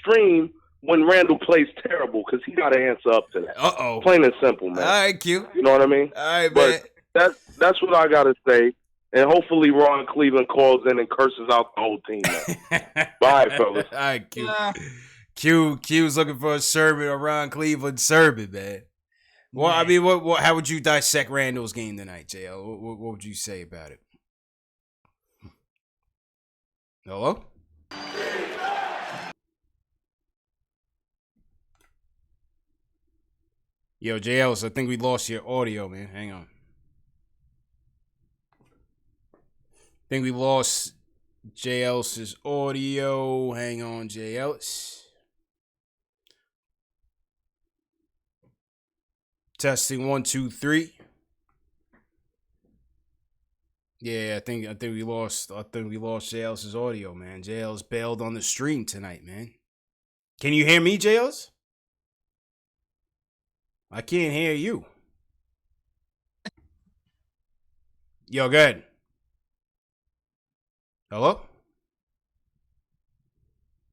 stream when Randall plays terrible, because he got to answer up to that. Uh-oh. Plain and simple, man. All right, Q. You know what I mean? All right, but man. That's what I got to say. And hopefully Ron Cleveland calls in and curses out the whole team, man. Bye, fellas. All right, Q. Q's looking for a sermon on Ron Cleveland sermon, man. Well, I mean, how would you dissect Randall's game tonight, JL? What would you say about it? Hello? Yo, JL, so I think we lost your audio, man. Hang on. I think we lost JL's audio. Hang on, JL's. Testing 1, 2, 3. Yeah, I think we lost JL's audio, man. JL's bailed on the stream tonight, man. Can you hear me, JL's? I can't hear you. Yo, good. Hello?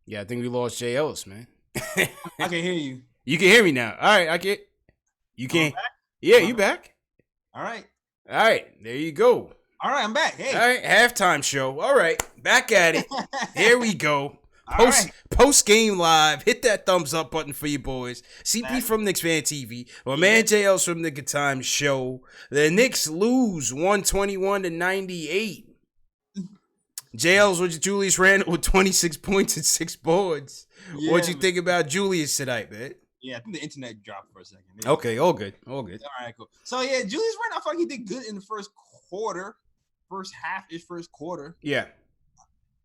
Yeah, I think we lost JL's, man. I can hear you. You can hear me now. All right, I can. You can. Yeah, you back. All right. All right, there you go. All right, I'm back. Hey. All right, halftime show. All right, back at it. Here we go. Post game live. Hit that thumbs up button for you boys. CP from Knicks Fan TV. My man JL's from the Good Time Show. The Knicks lose 121-98. JL's with Julius Randle with 26 points and 6 boards. Yeah, what'd you think about Julius tonight, man? Yeah, I think the internet dropped for a second. Yeah. Okay, all good. All right, cool. So yeah, Julius Randle, I feel like he did good in the first half-ish first quarter. Yeah.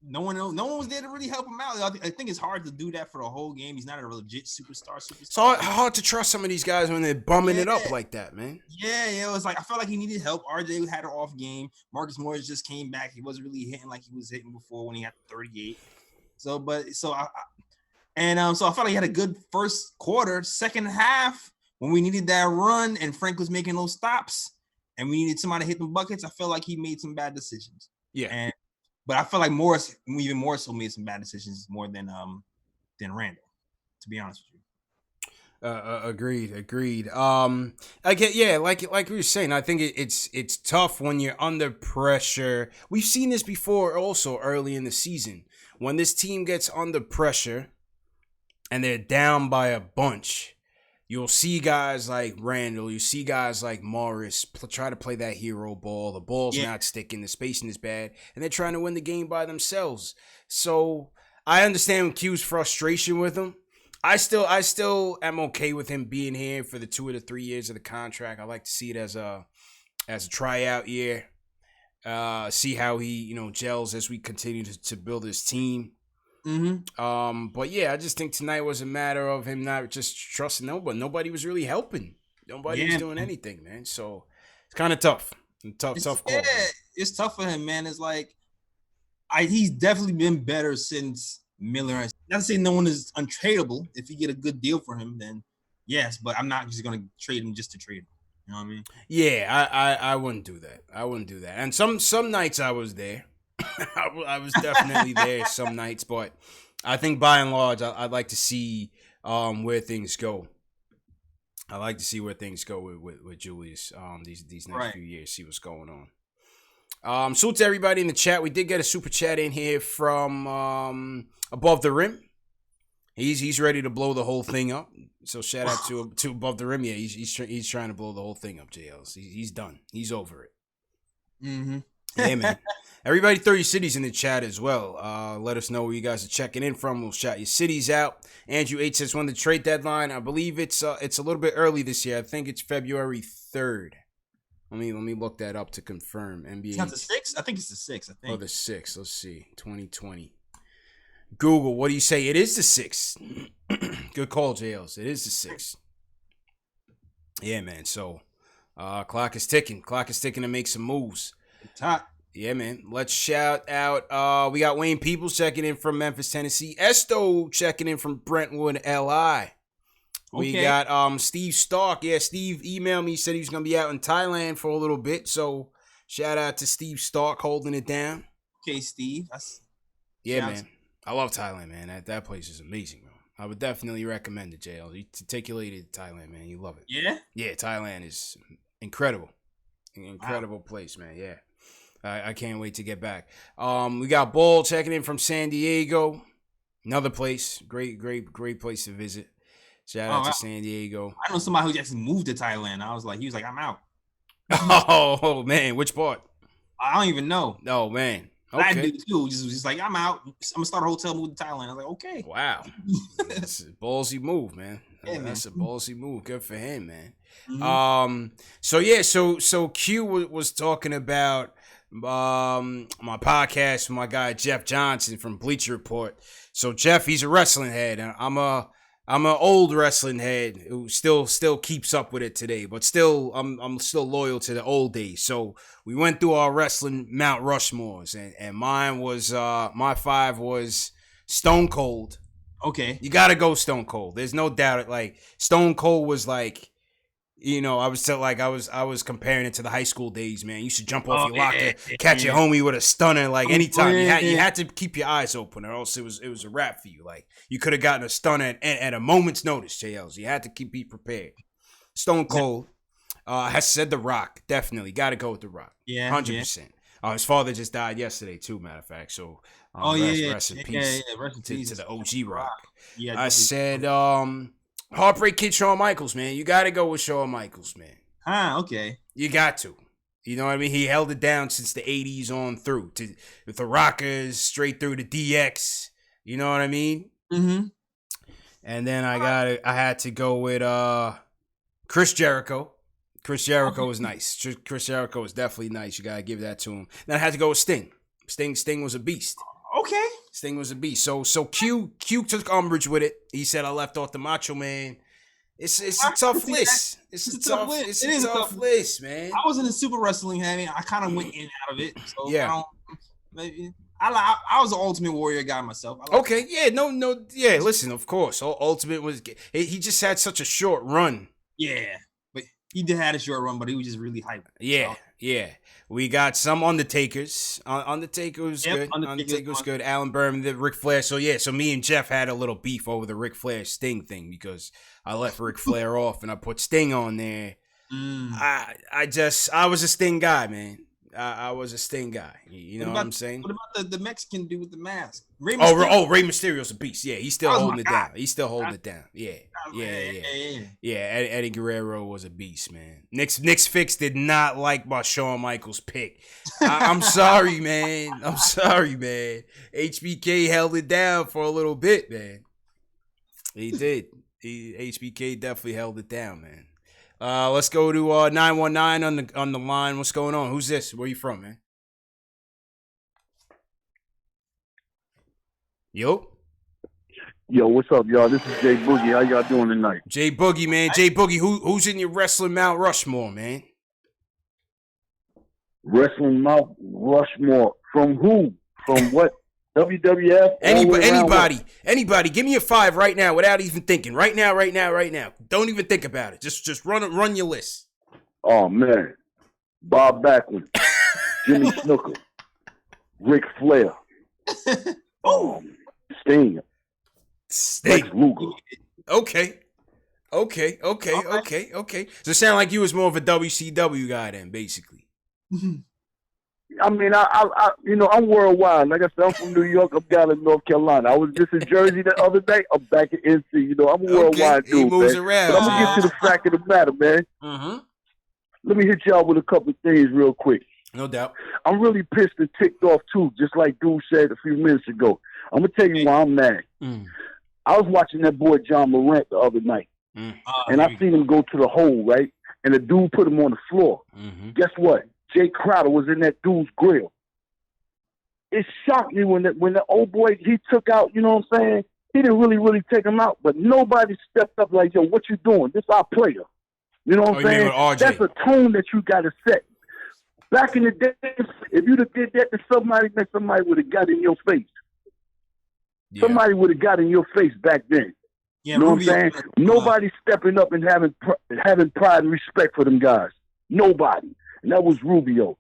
No one was there to really help him out. I think it's hard to do that for the whole game. He's not a legit superstar. It's hard to trust some of these guys when they're bumming it up like that, man. Yeah, it was like I felt like he needed help. RJ had an off game. Marcus Morris just came back. He wasn't really hitting like he was hitting before when he had 38. So I felt like he had a good first quarter. Second half, when we needed that run and Frank was making those stops and we needed somebody to hit them buckets, I felt like he made some bad decisions. Yeah. But I feel like Morris even more so made some bad decisions more than Randall, to be honest with you. Agreed. I get like we were saying. I think it's tough when you're under pressure. We've seen this before, also early in the season, when this team gets under pressure and they're down by a bunch. You'll see guys like Randall, you see guys like Morris try to play that hero ball. The ball's not sticking, the spacing is bad, and they're trying to win the game by themselves. So I understand Q's frustration with him. I still am okay with him being here for the 2 or 3 years of the contract. I like to see it as a tryout year. See how he gels as we continue to build his team. Mm-hmm. But yeah, I just think tonight was a matter of him not just trusting nobody. Nobody was really helping. Nobody was doing anything, man. So it's kind of tough. Tough call. Yeah, it's tough for him, man. It's like he's definitely been better since Miller. Not to say no one is untradeable. If you get a good deal for him, then yes. But I'm not just gonna trade him just to trade him. You know what I mean? Yeah, I wouldn't do that. And some nights I was there. I was definitely there some nights, but I think by and large, I'd like to see where things go. I like to see where things go with Julius these next few years, see what's going on. Salute to everybody in the chat. We did get a super chat in here from Above the Rim. He's ready to blow the whole thing up. So shout out to Above the Rim. Yeah, he's trying to blow the whole thing up, JLs. He's done. He's over it. Mm-hmm. Yeah, man. Everybody throw your cities in the chat as well. Let us know where you guys are checking in from. We'll shout your cities out. Andrew H says when the trade deadline. I believe it's a little bit early this year. I think it's February 3rd. Let me look that up to confirm. NBA. It's not the 6th? I think it's the 6th. I think. Oh, the 6th. Let's see. 2020. Google, what do you say? It is the 6th. Good call, JLs. It is the 6th. Yeah, man. So, clock is ticking. Clock is ticking to make some moves. Top. Yeah, man. Let's shout out. We got Wayne Peoples checking in from Memphis, Tennessee. Esto checking in from Brentwood, LI. We got Steve Stark. Yeah, Steve emailed me, said he was going to be out in Thailand for a little bit. So, shout out to Steve Stark holding it down. Okay, Steve. Yeah, man. I love Thailand, man. That place is amazing, bro. I would definitely recommend it, JL. You take your lady to Thailand, man. You love it. Yeah? Yeah, Thailand is incredible. An incredible place, man. Yeah. I can't wait to get back. We got Ball checking in from San Diego. Another place. Great place to visit. Shout out to San Diego. I know somebody who actually moved to Thailand. He was like, I'm out. Oh, man. Which part? I don't even know. Oh, man. Okay. I did too. Just like, I'm out. I'm going to start a hotel, move to Thailand. I was like, okay. Wow. That's a ballsy move, man. Yeah, That's a ballsy move. Good for him, man. Mm-hmm. So Q was talking about my podcast with my guy Jeff Johnson from Bleacher Report. So Jeff, he's a wrestling head. I'm an old wrestling head who still keeps up with it today, but I'm still loyal to the old days. So we went through our wrestling Mount Rushmores, and mine was my 5 was Stone Cold. Okay, you gotta go Stone Cold. There's no doubt. Like Stone Cold was like, I was comparing it to the high school days, man. You should jump off your locker, catch your homie with a stunner. Like anytime you had to keep your eyes open, or else it was a wrap for you. Like you could have gotten a stunner at a moment's notice, JLs. You had to be prepared. Stone Cold has said The Rock. Definitely got to go with The Rock. Yeah, 100%. His father just died yesterday too. Matter of fact, so rest in peace to the OG Rock. Yeah, I said Heartbreak Kid Shawn Michaels, man. You got to go with Shawn Michaels, man. Okay. You got to. You know what I mean? He held it down since the 80s on through with the Rockers, straight through to DX. You know what I mean? Mm-hmm. And then I had to go with Chris Jericho. Chris Jericho was nice. Chris Jericho was definitely nice. You got to give that to him. Then I had to go with Sting. Sting was a beast. Okay. Sting was a beast. So Q took umbrage with it. He said I left off the Macho Man. It's a tough list. It's a tough list, man. I was in the super wrestling heavy. I kind of went in and out of it. So yeah. I was an Ultimate Warrior guy myself. Okay. Yeah. No. Yeah. Listen. Of course. Ultimate was. He just had such a short run. Yeah. But he did have a short run, but he was just really hyped. Yeah. So. Yeah. We got some Undertakers. Undertaker was good. Undertaker was good. Alan Berman, the Ric Flair. So me and Jeff had a little beef over the Ric Flair Sting thing because I left Ric Flair off and I put Sting on there. I was a Sting guy, man. I was a Sting guy. You know what I'm saying? What about the Mexican dude with the mask? Rey Mysterio's a beast. Yeah, he's still holding it down. He's still holding it down. Yeah. Eddie Guerrero was a beast, man. Knicks Fix did not like my Shawn Michaels pick. I'm sorry, man. HBK held it down for a little bit, man. He did. HBK definitely held it down, man. Let's go to 919 on the line. What's going on? Who's this? Where you from, man? Yo, what's up, y'all? This is Jay Boogie. How y'all doing tonight? Jay Boogie, man. Jay Boogie, who's in your wrestling Mount Rushmore, man? Wrestling Mount Rushmore. From who? From what? WWF? Anybody. Give me a 5 right now without even thinking. Right now. Don't even think about it. Just run your list. Oh, man. Bob Backlund. Jimmy Snuka. Ric Flair. Sting. Lex Luger. Okay. So it sounds like you was more of a WCW guy then, basically. I mean, I'm worldwide. Like I said, I'm from New York. I'm down in North Carolina. I was just in Jersey the other day. I'm back in NC. I'm a worldwide dude, he moves man. around. But I'm gonna get to the fact of the matter, man. Mm-hmm. Let me hit y'all with a couple of things real quick. No doubt. I'm really pissed and ticked off too, just like dude said a few minutes ago. I'm gonna tell you why I'm mad. I was watching that boy John Morant the other night, and I seen him go to the hole, right? And the dude put him on the floor. Guess what? Jay Crowder was in that dude's grill. It shocked me when the old boy he took out. You know what I'm saying? He didn't really take him out, but nobody stepped up like, yo, what you doing? This our player. You know what I'm saying? That's a tone that you got to set. Back in the day, if you'd have did that to somebody, then somebody would have got in your face. Yeah. Somebody would have got in your face back then. Yeah, you know what I'm saying? Nobody stepping up and having pride and respect for them guys. Nobody. And that was Rubio.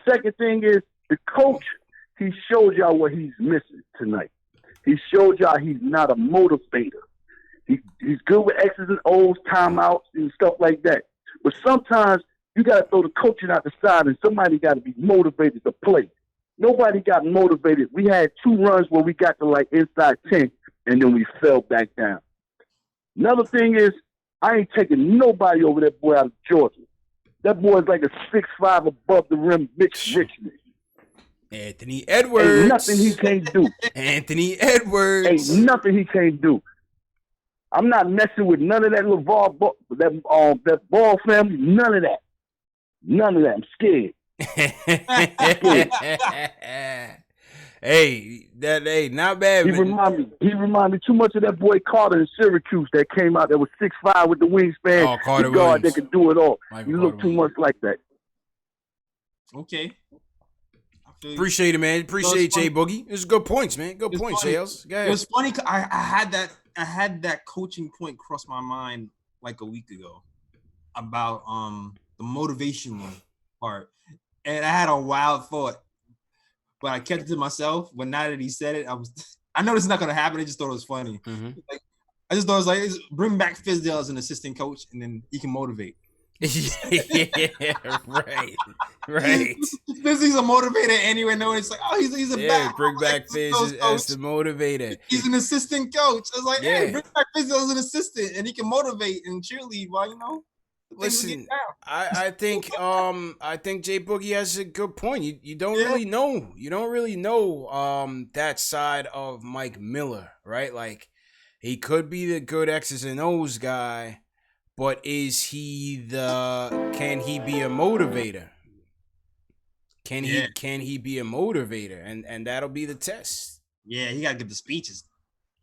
Second thing is, the coach, he showed y'all what he's missing tonight. He showed y'all he's not a motivator. He's good with X's and O's, timeouts, and stuff like that. But sometimes you got to throw the coaching out the side, and somebody got to be motivated to play. Nobody got motivated. We had 2 runs where we got to like inside 10, and then we fell back down. Another thing is, I ain't taking nobody over that boy out of Georgia. That boy's like a 6'5" above the rim, Mitch Richmond. Anthony Edwards. Ain't nothing he can't do. Anthony Edwards. Ain't nothing he can't do. I'm not messing with none of that LeVar, that Ball family. None of that. None of that. I'm scared. Hey, not bad. He remind me too much of that boy Carter in Syracuse that came out that was 6'5" with the wingspan. Oh, Carter the guard Williams. that could do it all. Michael You look Carter too much like that. Okay. Appreciate it, man. Appreciate Jay Boogie. It's good points, man. Good points, Sales. Go ahead. It was funny. I had that coaching point cross my mind like a week ago about the motivational part, and I had a wild thought, but I kept it to myself. But now that he said it, I know this is not gonna happen. I just thought it was funny. Like, I just thought it was like, bring back Fizdale as an assistant coach, and then he can motivate. Yeah, right. He's a motivator anyway. No, it's like, oh, he's a back. Bring back Fizz as the motivator. He's an assistant coach. I was like, hey, bring back Fizz as an assistant, and he can motivate and cheerlead. While listen, I think Jay Boogie has a good point. You don't really know. You don't really know that side of Mike Miller, right? Like, he could be the good X's and O's guy. But can he be a motivator? Can he be a motivator? And that'll be the test. Yeah, he gotta give the speeches.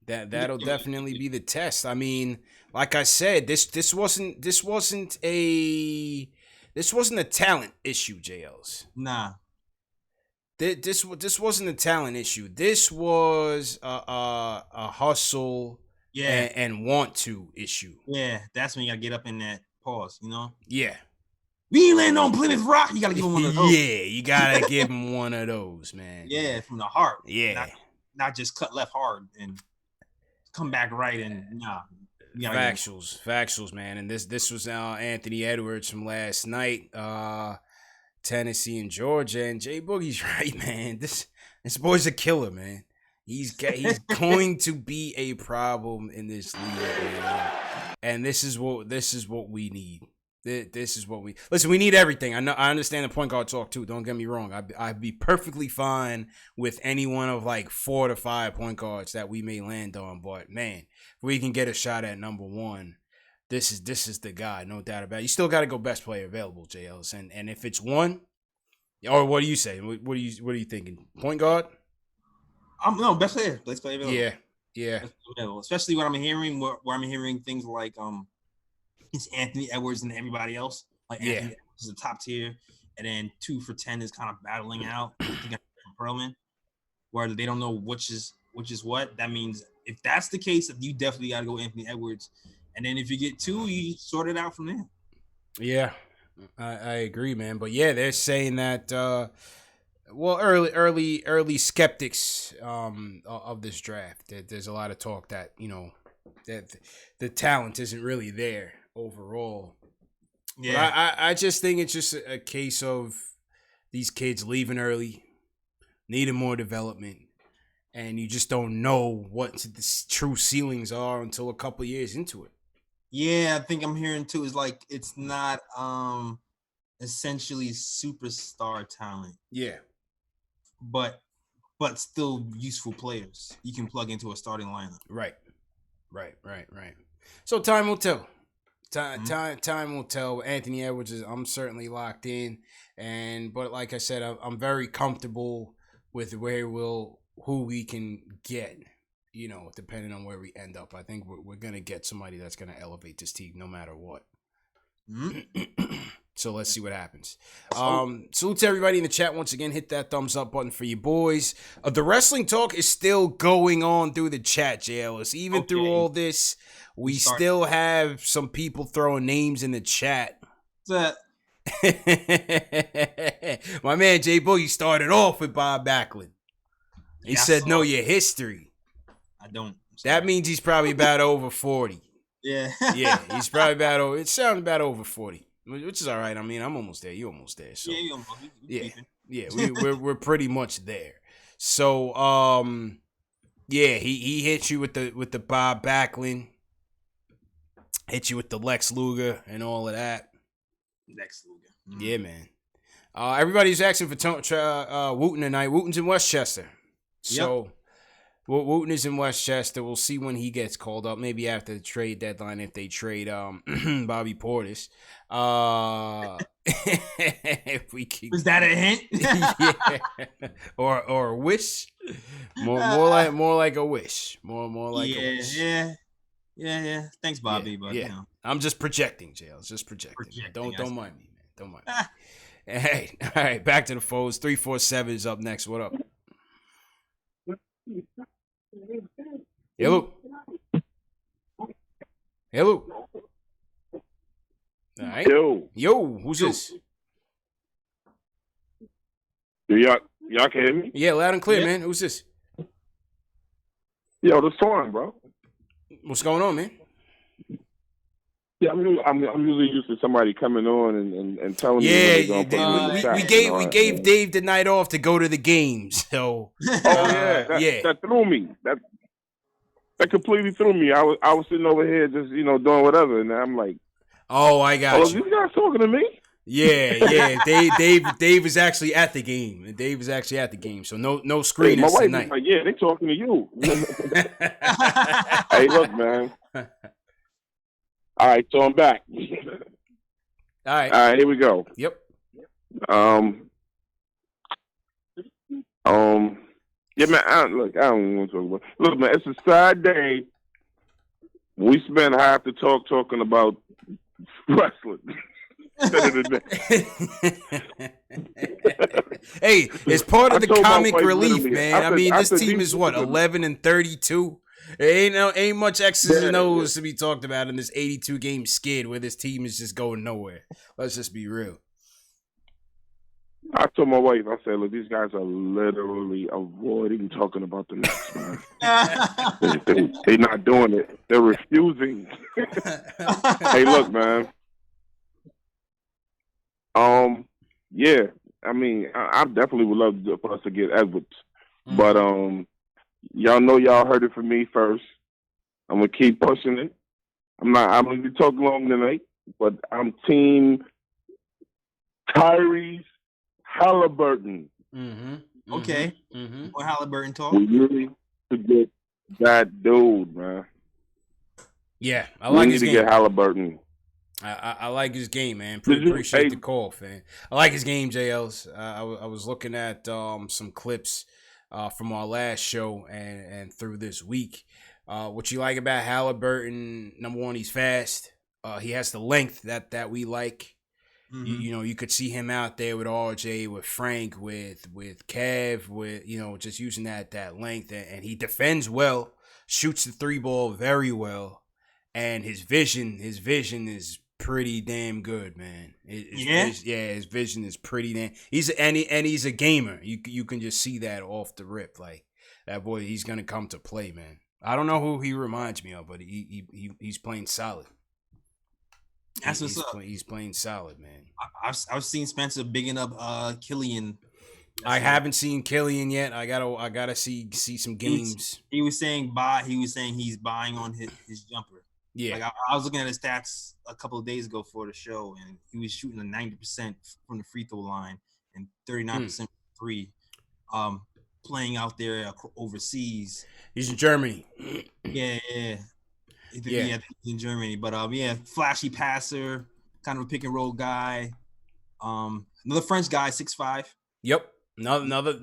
That'll definitely be the test. I mean, like I said, this wasn't a talent issue, JLs. Nah. This wasn't a talent issue. This was a hustle. Yeah, and want to issue. Yeah, that's when you gotta get up in that pause, Yeah. We ain't landing on Plymouth Rock. You gotta give him one of those. Yeah, you gotta give him one of those, man. Yeah, from the heart. Yeah. Not just cut left hard and come back right and Factuals, man. And this was Anthony Edwards from last night, Tennessee and Georgia. And Jay Boogie's right, man. This boy's a killer, man. He's going to be a problem in this league, man. And this is what we need. This is what we listen. We need everything. I understand the point guard talk too. Don't get me wrong. I'd be perfectly fine with any one of like 4 to 5 point guards that we may land on. But man, if we can get a shot at number 1, this is the guy, no doubt about it. You still got to go best player available, JLs. And if it's 1, or what do you say? What are you thinking? Point guard? No, best player available. Yeah. Especially when I'm hearing where I'm hearing things like it's Anthony Edwards and everybody else. Like Anthony Edwards is the top tier, and then 2 for 10 is kind of battling out. Perlman, where they don't know which is what. That means if that's the case, you definitely got to go Anthony Edwards, and then if you get 2, you sort it out from there. Yeah, I agree, man. But yeah, they're saying that. Well, early skeptics of this draft. There's a lot of talk that that the talent isn't really there overall. Yeah, but I just think it's just a case of these kids leaving early, needing more development, and you just don't know what the true ceilings are until a couple years into it. Yeah, I think I'm hearing too is like it's not essentially superstar talent. Yeah. But still useful players you can plug into a starting lineup. Right. So time will tell. Time will tell. Anthony Edwards I'm certainly locked in, but like I said, I'm very comfortable with who we can get. Depending on where we end up, I think we're gonna get somebody that's gonna elevate this team no matter what. Mm-hmm. So let's see what happens. Salute to everybody in the chat once again. Hit that thumbs up button for you boys. The wrestling talk is still going on through the chat, JLS. Even through all this, we still have some people throwing names in the chat. What's that? My man J Boogie started off with Bob Backlund. He said, "Know your history." I don't. That means he's probably about over 40. Yeah. Yeah, he's probably about over. It sounds about over 40. Which is all right. I mean, I'm almost there. You're almost there. So we're pretty much there. So he hit you with the Bob Backlund, hit you with the Lex Luger and all of that. Lex Luger. Yeah, man. Everybody's asking for Wooten tonight. Wooten's in Westchester. So Wooten is in Westchester. We'll see when he gets called up. Maybe after the trade deadline, if they trade Bobby Portis. If we can, was that a hint? Yeah. Or a wish. More like a wish. More like a wish. Yeah. Thanks, Bobby. But you know. I'm just projecting, Jail. Just projecting. Don't mind me, man. Don't mind me. Hey, all right. Back to the foes. 347 is up next. What up? Hello. All right. Yo, who's this? Y'all can hear me? Yeah, loud and clear, man. Who's this? Yo, this Torn, bro. What's going on, man? Yeah, I'm usually used to somebody coming on and telling me. Yeah, we gave Dave the night off to go to the games. So that threw me. That completely threw me. I was sitting over here just doing whatever, and I'm like, oh, I got you. These guys talking to me? Yeah. Dave is actually at the game. Dave is actually at the game. So no screeners tonight. Like, yeah, they talking to you. Hey, look, man. All right, so I'm back. All right, here we go. Yep. Yeah, man. I don't want to talk about. Look, man, it's a sad day. We spend half the talk talking about wrestling. Hey, it's part of the comic relief, man. I mean, this team is what 11-32. Ain't much X's and O's to be talked about in this 82 game skid where this team is just going nowhere. Let's just be real. I told my wife, I said, look, these guys are literally avoiding talking about the Knicks, man. They're not doing it. They're refusing. Hey, look, man. Yeah, I mean, I definitely would love for us to get Edwards. Mm-hmm. But y'all know y'all heard it from me first. I'm gonna keep pushing it. I'm gonna be talking long tonight, but I'm team Tyrese Halliburton. Mm-hmm. Okay. Mm-hmm. Or Halliburton talk. We really to get that dude, man. Yeah, I like his game. We need to get Halliburton. I like his game, man. Appreciate the call, fan. I like his game, JLs. I was looking at some clips from our last show and through this week. What you like about Halliburton? Number one, he's fast. He has the length that we like. Mm-hmm. You could see him out there with RJ, with Frank, with Kev, with just using that length, and he defends well, shoots the three ball very well, and his vision is pretty damn good, man. His vision is pretty damn. He's a gamer. You can just see that off the rip. Like that boy, he's gonna come to play, man. I don't know who he reminds me of, but he's playing solid. That's what's up. He's playing solid, man. I've seen Spencer bigging up Killian. I haven't seen Killian yet. I gotta see some games. He was saying he's buying on his jumper. Yeah. Like I was looking at his stats a couple of days ago for the show, and he was shooting a 90% from the free throw line and 39% from three. Playing out there overseas. He's in Germany. Yeah. Yeah, in Germany. But flashy passer, kind of a pick and roll guy. Another French guy, 6'5". Yep. Another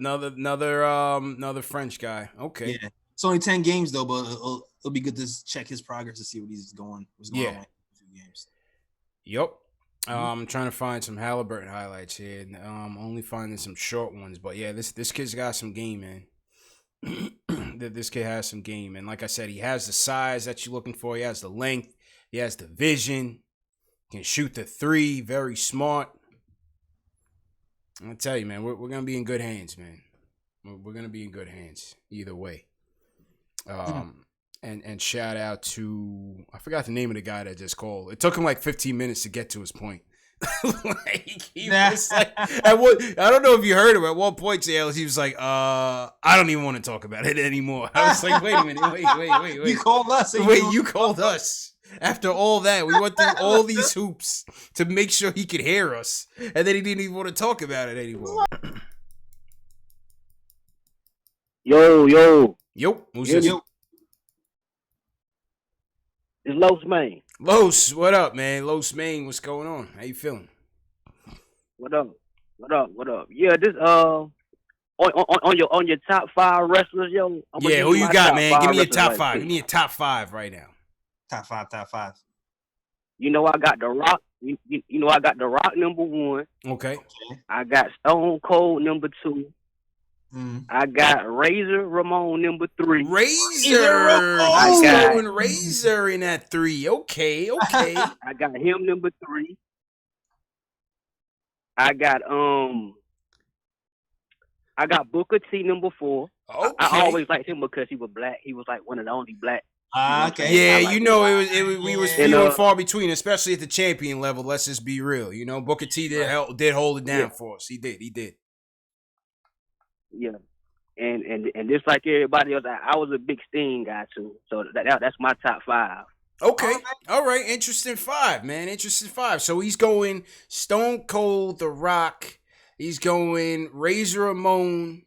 French guy. Okay. Yeah. It's only 10 games though, but it'll be good to check his progress to see what's going on in a few games. Yep. I'm trying to find some Halliburton highlights here. Only finding some short ones, but yeah, this kid's got some game, man. This kid has some game, and like I said, he has the size that you're looking for. He has the length. He has the vision. Can shoot the three. Very smart. I'm gonna tell you, man, we're gonna be in good hands, man. We're gonna be in good hands either way. And shout out to, I forgot the name of the guy that just called. It took him like 15 minutes to get to his point. He was like, I don't know if you heard him. At one point, JL, he was like, I don't even want to talk about it anymore. I was like, wait a minute, wait. You called us. You called us. After all that, we went through all these hoops to make sure he could hear us, and then he didn't even want to talk about it anymore. Yo. Who's this? It's Los Main. Los, what up, man? Los Main, what's going on? How you feeling? What up? Yeah, this on your top 5 wrestlers, yo. Yeah, who you got, man? Give me your top 5. Give me your top 5 right now. Top five. You know I got The Rock. You know I got The Rock number 1. Okay. I got Stone Cold number 2. I got Razor Ramon number 3. Razor. I got going Razor in that 3. Okay. I got him number 3. I got Booker T number 4. Okay. I always liked him because he was black. He was like one of the only black. Okay. Yeah, we was few and far between, especially at the champion level. Let's just be real. You know, Booker T did hold it down for us. He did. Yeah, and just like everybody else, I was a big Sting guy too. So that's my top 5. Okay, all right, interesting 5, man. Interesting 5. So he's going Stone Cold, The Rock. He's going Razor Ramon.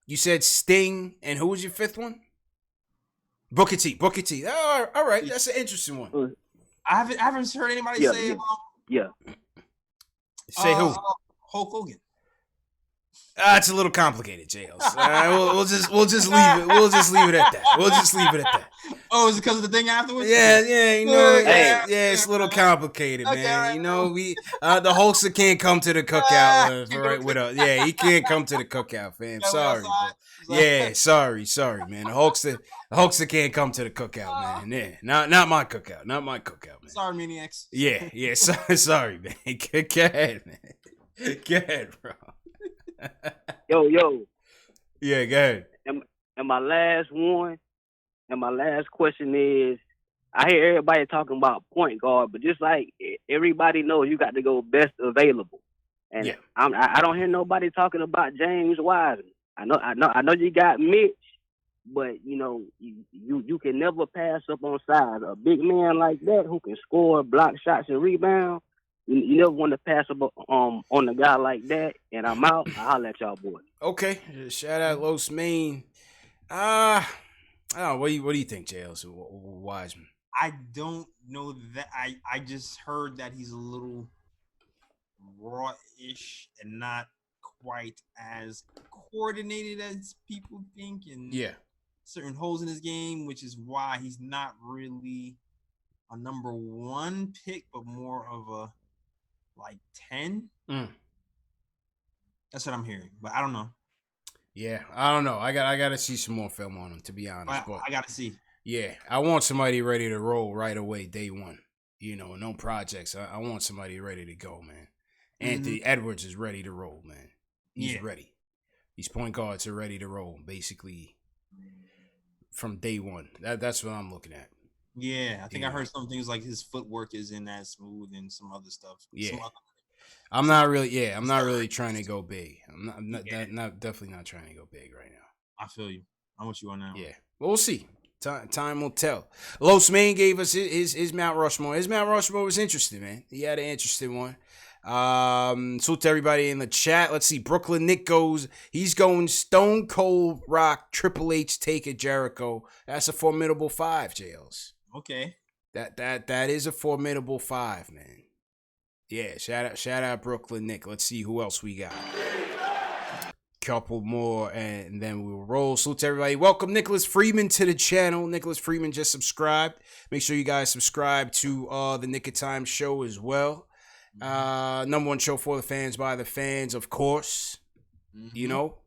You said Sting, and who was your 5th one? Booker T. All right, that's an interesting one. I haven't heard anybody say. Say who? Hulk Hogan. It's a little complicated, JLs. We'll just leave it. We'll just leave it at that. Oh, is it because of the thing afterwards? Yeah. You know, it's a little complicated, man. Right. You know, we the Hulkster can't come to the cookout with us. Yeah, he can't come to the cookout, fam. Sorry, bro. Yeah, sorry, man. The Hulkster can't come to the cookout, man. Yeah, not my cookout, man. Sorry, maniacs. Yeah. Sorry, man. Go ahead, man. Go ahead, bro. Yo. Yeah, go ahead. And my last one, and my last question is, I hear everybody talking about point guard, but just like everybody knows, you got to go best available. And I don't hear nobody talking about James Wiseman. I know you got Mitch, but you know you can never pass up on size. A big man like that who can score, block shots, and rebound. You never want to pass up on a guy like that. And I'm out. I'll let y'all boys. Okay, shout out Los Main. I don't know. What do you think, JLs? Wiseman? I don't know that. I just heard that he's a little raw-ish and not quite as coordinated as people think, and certain holes in his game, which is why he's not really a number 1 pick, but more of a like 10. That's what I'm hearing, but I don't know. Yeah, I don't know. I got to see some more film on him, to be honest. I got to see. Yeah, I want somebody ready to roll right away, day one. You know, no projects. I want somebody ready to go, man. Anthony Edwards is ready to roll, man. He's ready. These point guards are ready to roll, basically, from day one. That's what I'm looking at. Yeah, I think I heard some things like his footwork isn't as smooth and some other stuff. Yeah. I'm not really trying to go big. I'm not definitely not trying to go big right now. I feel you. I'm with you on that. Yeah. Well, we'll see. Time will tell. Los Main gave us his Mount Rushmore. His Mount Rushmore was interesting, man. He had an interesting one. Salute to everybody in the chat. Let's see. Brooklyn Nick he's going Stone Cold Rock, Triple H, Taker, Jericho. That's a formidable 5, JLs. Okay. That is a formidable 5, man. Yeah, shout out Brooklyn Nick. Let's see who else we got. Couple more and then we'll roll. Salute to everybody. Welcome Nicholas Freeman to the channel. Nicholas Freeman just subscribed. Make sure you guys subscribe to the Nick of Time show as well. Number one show for the fans by the fans, of course. You know.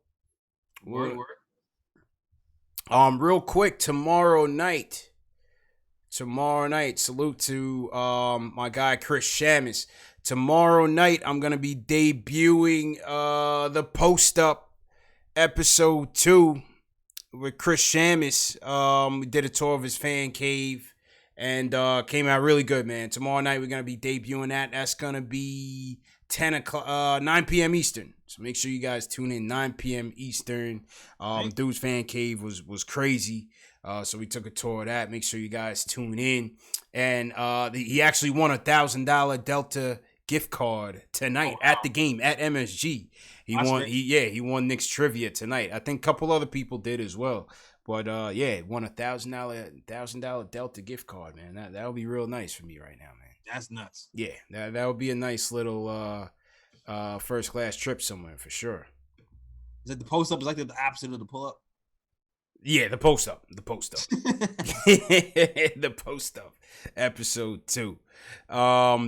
Word. Real quick, tomorrow night, salute to my guy Chris Shamus. Tomorrow night I'm gonna be debuting the Post Up episode 2 with Chris Shamus. We did a tour of his fan cave and came out really good, man. Tomorrow night we're gonna be debuting that. That's gonna be 9 p.m. Eastern. So make sure you guys tune in 9 p.m. Eastern. Dude's fan cave was crazy. So we took a tour of that. Make sure you guys tune in. And he actually won $1,000 Delta gift card tonight at the game at MSG. He won Knicks trivia tonight. I think a couple other people did as well. But won $1,000 Delta gift card, man. That would be real nice for me right now, man. That's nuts. Yeah, that would be a nice little first class trip somewhere for sure. Is it the Post Up? Is like the opposite of the pull up? Yeah, the Post Up. The Post Up. The Post Up. Episode 2.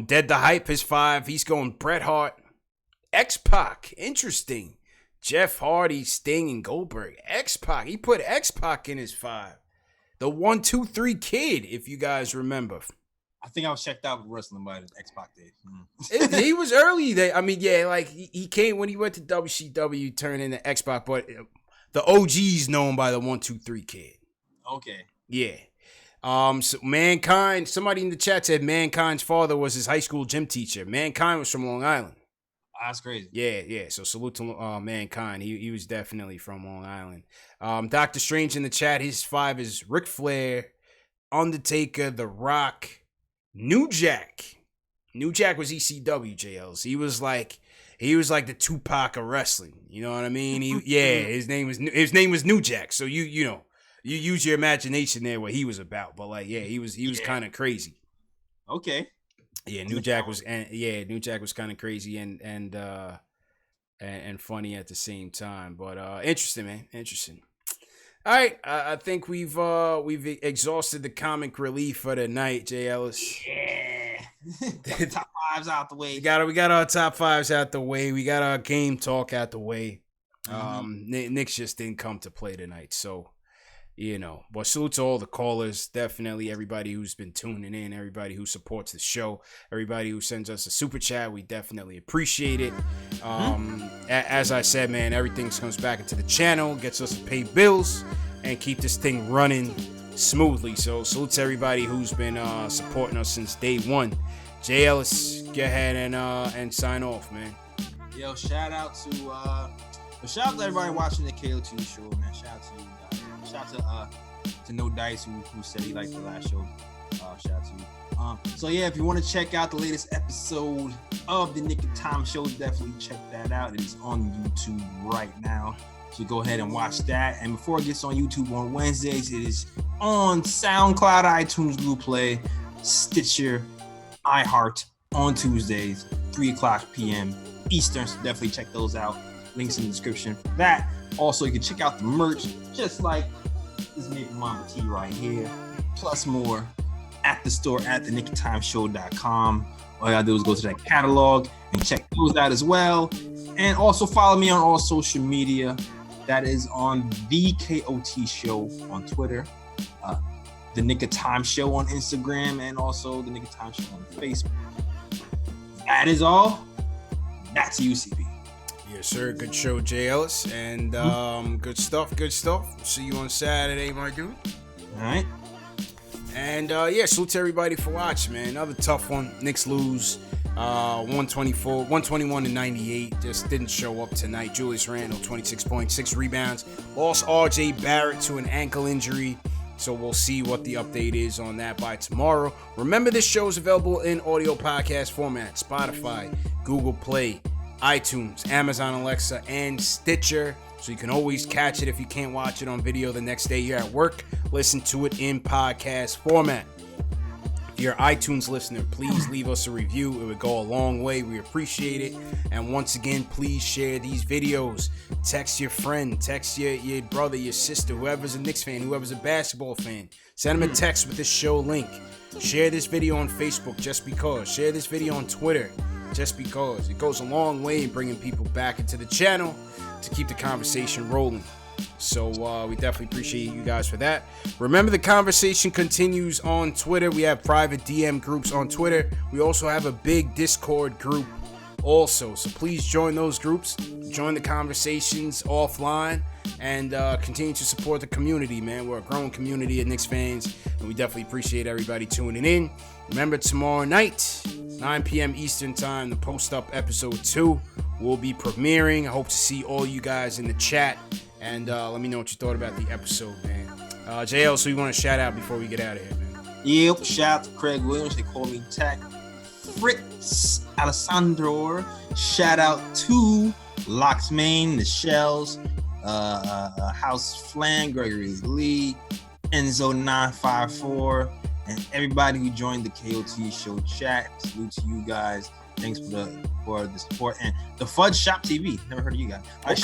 Dead to Hype, his 5. He's going Bret Hart, X-Pac. Interesting. Jeff Hardy, Sting, and Goldberg. X-Pac. He put X-Pac in his 5. The 1, 2, 3 kid, if you guys remember. I think I was checked out with wrestling by the X-Pac did. He was early. He came when he went to WCW, turned into X-Pac, but the OG's known by the 1, 2, 3 kid. Okay. Yeah. So Mankind, somebody in the chat said Mankind's father was his high school gym teacher. Mankind was from Long Island. That's crazy. Yeah. So salute to Mankind. He was definitely from Long Island. Dr. Strange in the chat, his 5 is Ric Flair, Undertaker, The Rock, New Jack. New Jack was ECW, JLs. He was like the Tupac of wrestling. You know what I mean? His name was New Jack. So you know. You use your imagination there what he was about, but he was kind of crazy. Okay. Yeah, New Jack was kind of crazy and funny at the same time. But interesting, man. Interesting. All right, I think we've exhausted the comic relief for the night, Jay Ellis. Yeah. Top 5s out the way. We got our top 5s out the way. We got our game talk out the way. Knicks just didn't come to play tonight, so. You know, but salute to all the callers. Definitely everybody who's been tuning in, everybody who supports the show, everybody who sends us a super chat. We definitely appreciate it. As I said, man, everything comes back into the channel, gets us to pay bills, and keep this thing running smoothly. So salute to everybody who's been supporting us since day one. Jay Ellis, go ahead and sign off, man. Yo, shout out to everybody watching the KO2 show, man. Shout out to you. Shout out to No Dice who said he liked the last show. Shout out to you. So yeah, if you want to check out the latest episode of the Nick of Time show, definitely check that out. It is on YouTube right now. So go ahead and watch that. And before it gets on YouTube on Wednesdays, it is on SoundCloud, iTunes, Google Play, Stitcher, iHeart on Tuesdays, 3:00 p.m. Eastern. So definitely check those out. Links in the description for that. Also, you can check out the merch, just like this Maple Mamba tee right here, plus more at the store at thenickoftimeshow.com. All you gotta do is go to that catalog and check those out as well. And also follow me on all social media. That is on the KOT Show on Twitter, the Nick of Time Show on Instagram, and also the Nick of Time Show on Facebook. That is all. Back to you, CB. Yes, sir. Good show, Jay Ellis. And good stuff. See you on Saturday, my dude. All right. And salute to everybody for watching, man. Another tough one. Knicks lose 121-98. Just didn't show up tonight. Julius Randle, 26.6 rebounds. Lost RJ Barrett to an ankle injury. So we'll see what the update is on that by tomorrow. Remember, this show is available in audio podcast format: Spotify, Google Play, iTunes, Amazon Alexa, and Stitcher. So you can always catch it if you can't watch it on video the next day you're at work. Listen to it in podcast format. If you're an iTunes listener, please leave us a review. It would go a long way. We appreciate it. And once again, please share these videos. Text your friend, text your brother, your sister, whoever's a Knicks fan, whoever's a basketball fan. Send them a text with this show link. Share this video on Facebook just because. Share this video on Twitter just because. It goes a long way in bringing people back into the channel to keep the conversation rolling. So we definitely appreciate you guys for that. Remember, the conversation continues on Twitter. We have private DM groups on Twitter. We also have a big Discord group also. So please join those groups. Join the conversations offline and continue to support the community, man. We're a growing community of Knicks fans, and we definitely appreciate everybody tuning in. Remember, tomorrow night, 9 p.m. Eastern Time, the Post Up Episode 2 will be premiering. I hope to see all you guys in the chat. And let me know what you thought about the episode, man. JL, so you want to shout out before we get out of here, man? Yep, shout out to Craig Williams. They call me Tech. Fritz Alessandro. Shout out to Locks Main, The Shells, House Flan, Gregory Lee, Enzo 954, and everybody who joined the KOT show chat. Salute to you guys. Thanks for the support. And the Fudge Shop TV. Never heard of you guys. All right,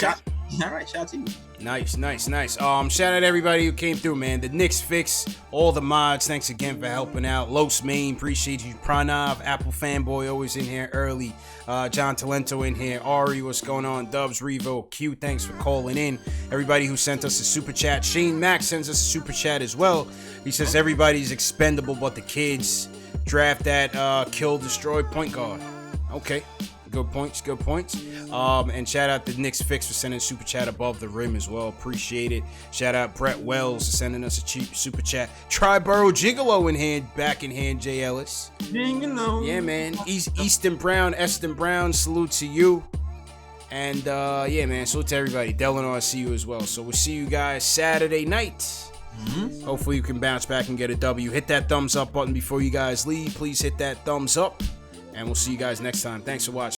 Okay. All right, shout out to you. Nice. Shout out everybody who came through, man. The Knicks Fix, all the mods, thanks again for helping out. Los Main, appreciate you. Pranav, Apple Fanboy, always in here early. John Talento in here. Ari, what's going on? Dubs, Revo, Q, thanks for calling in. Everybody who sent us a super chat. Shane Mack sends us a super chat as well. He says everybody's expendable but the kids. Draft that kill, destroy point guard. Okay. Good points. And shout out to Knicks Fix for sending super chat above the rim as well. Appreciate it. Shout out Brett Wells for sending us a cheap super chat. Triborough Gigolo in hand, back in hand, Jay Ellis. Yeah, man. Eston Brown, salute to you. And yeah, man, salute to everybody. Delano, I see you as well. So we'll see you guys Saturday night. Hopefully you can bounce back and get a W. Hit that thumbs up button before you guys leave. Please hit that thumbs up. And we'll see you guys next time. Thanks for watching.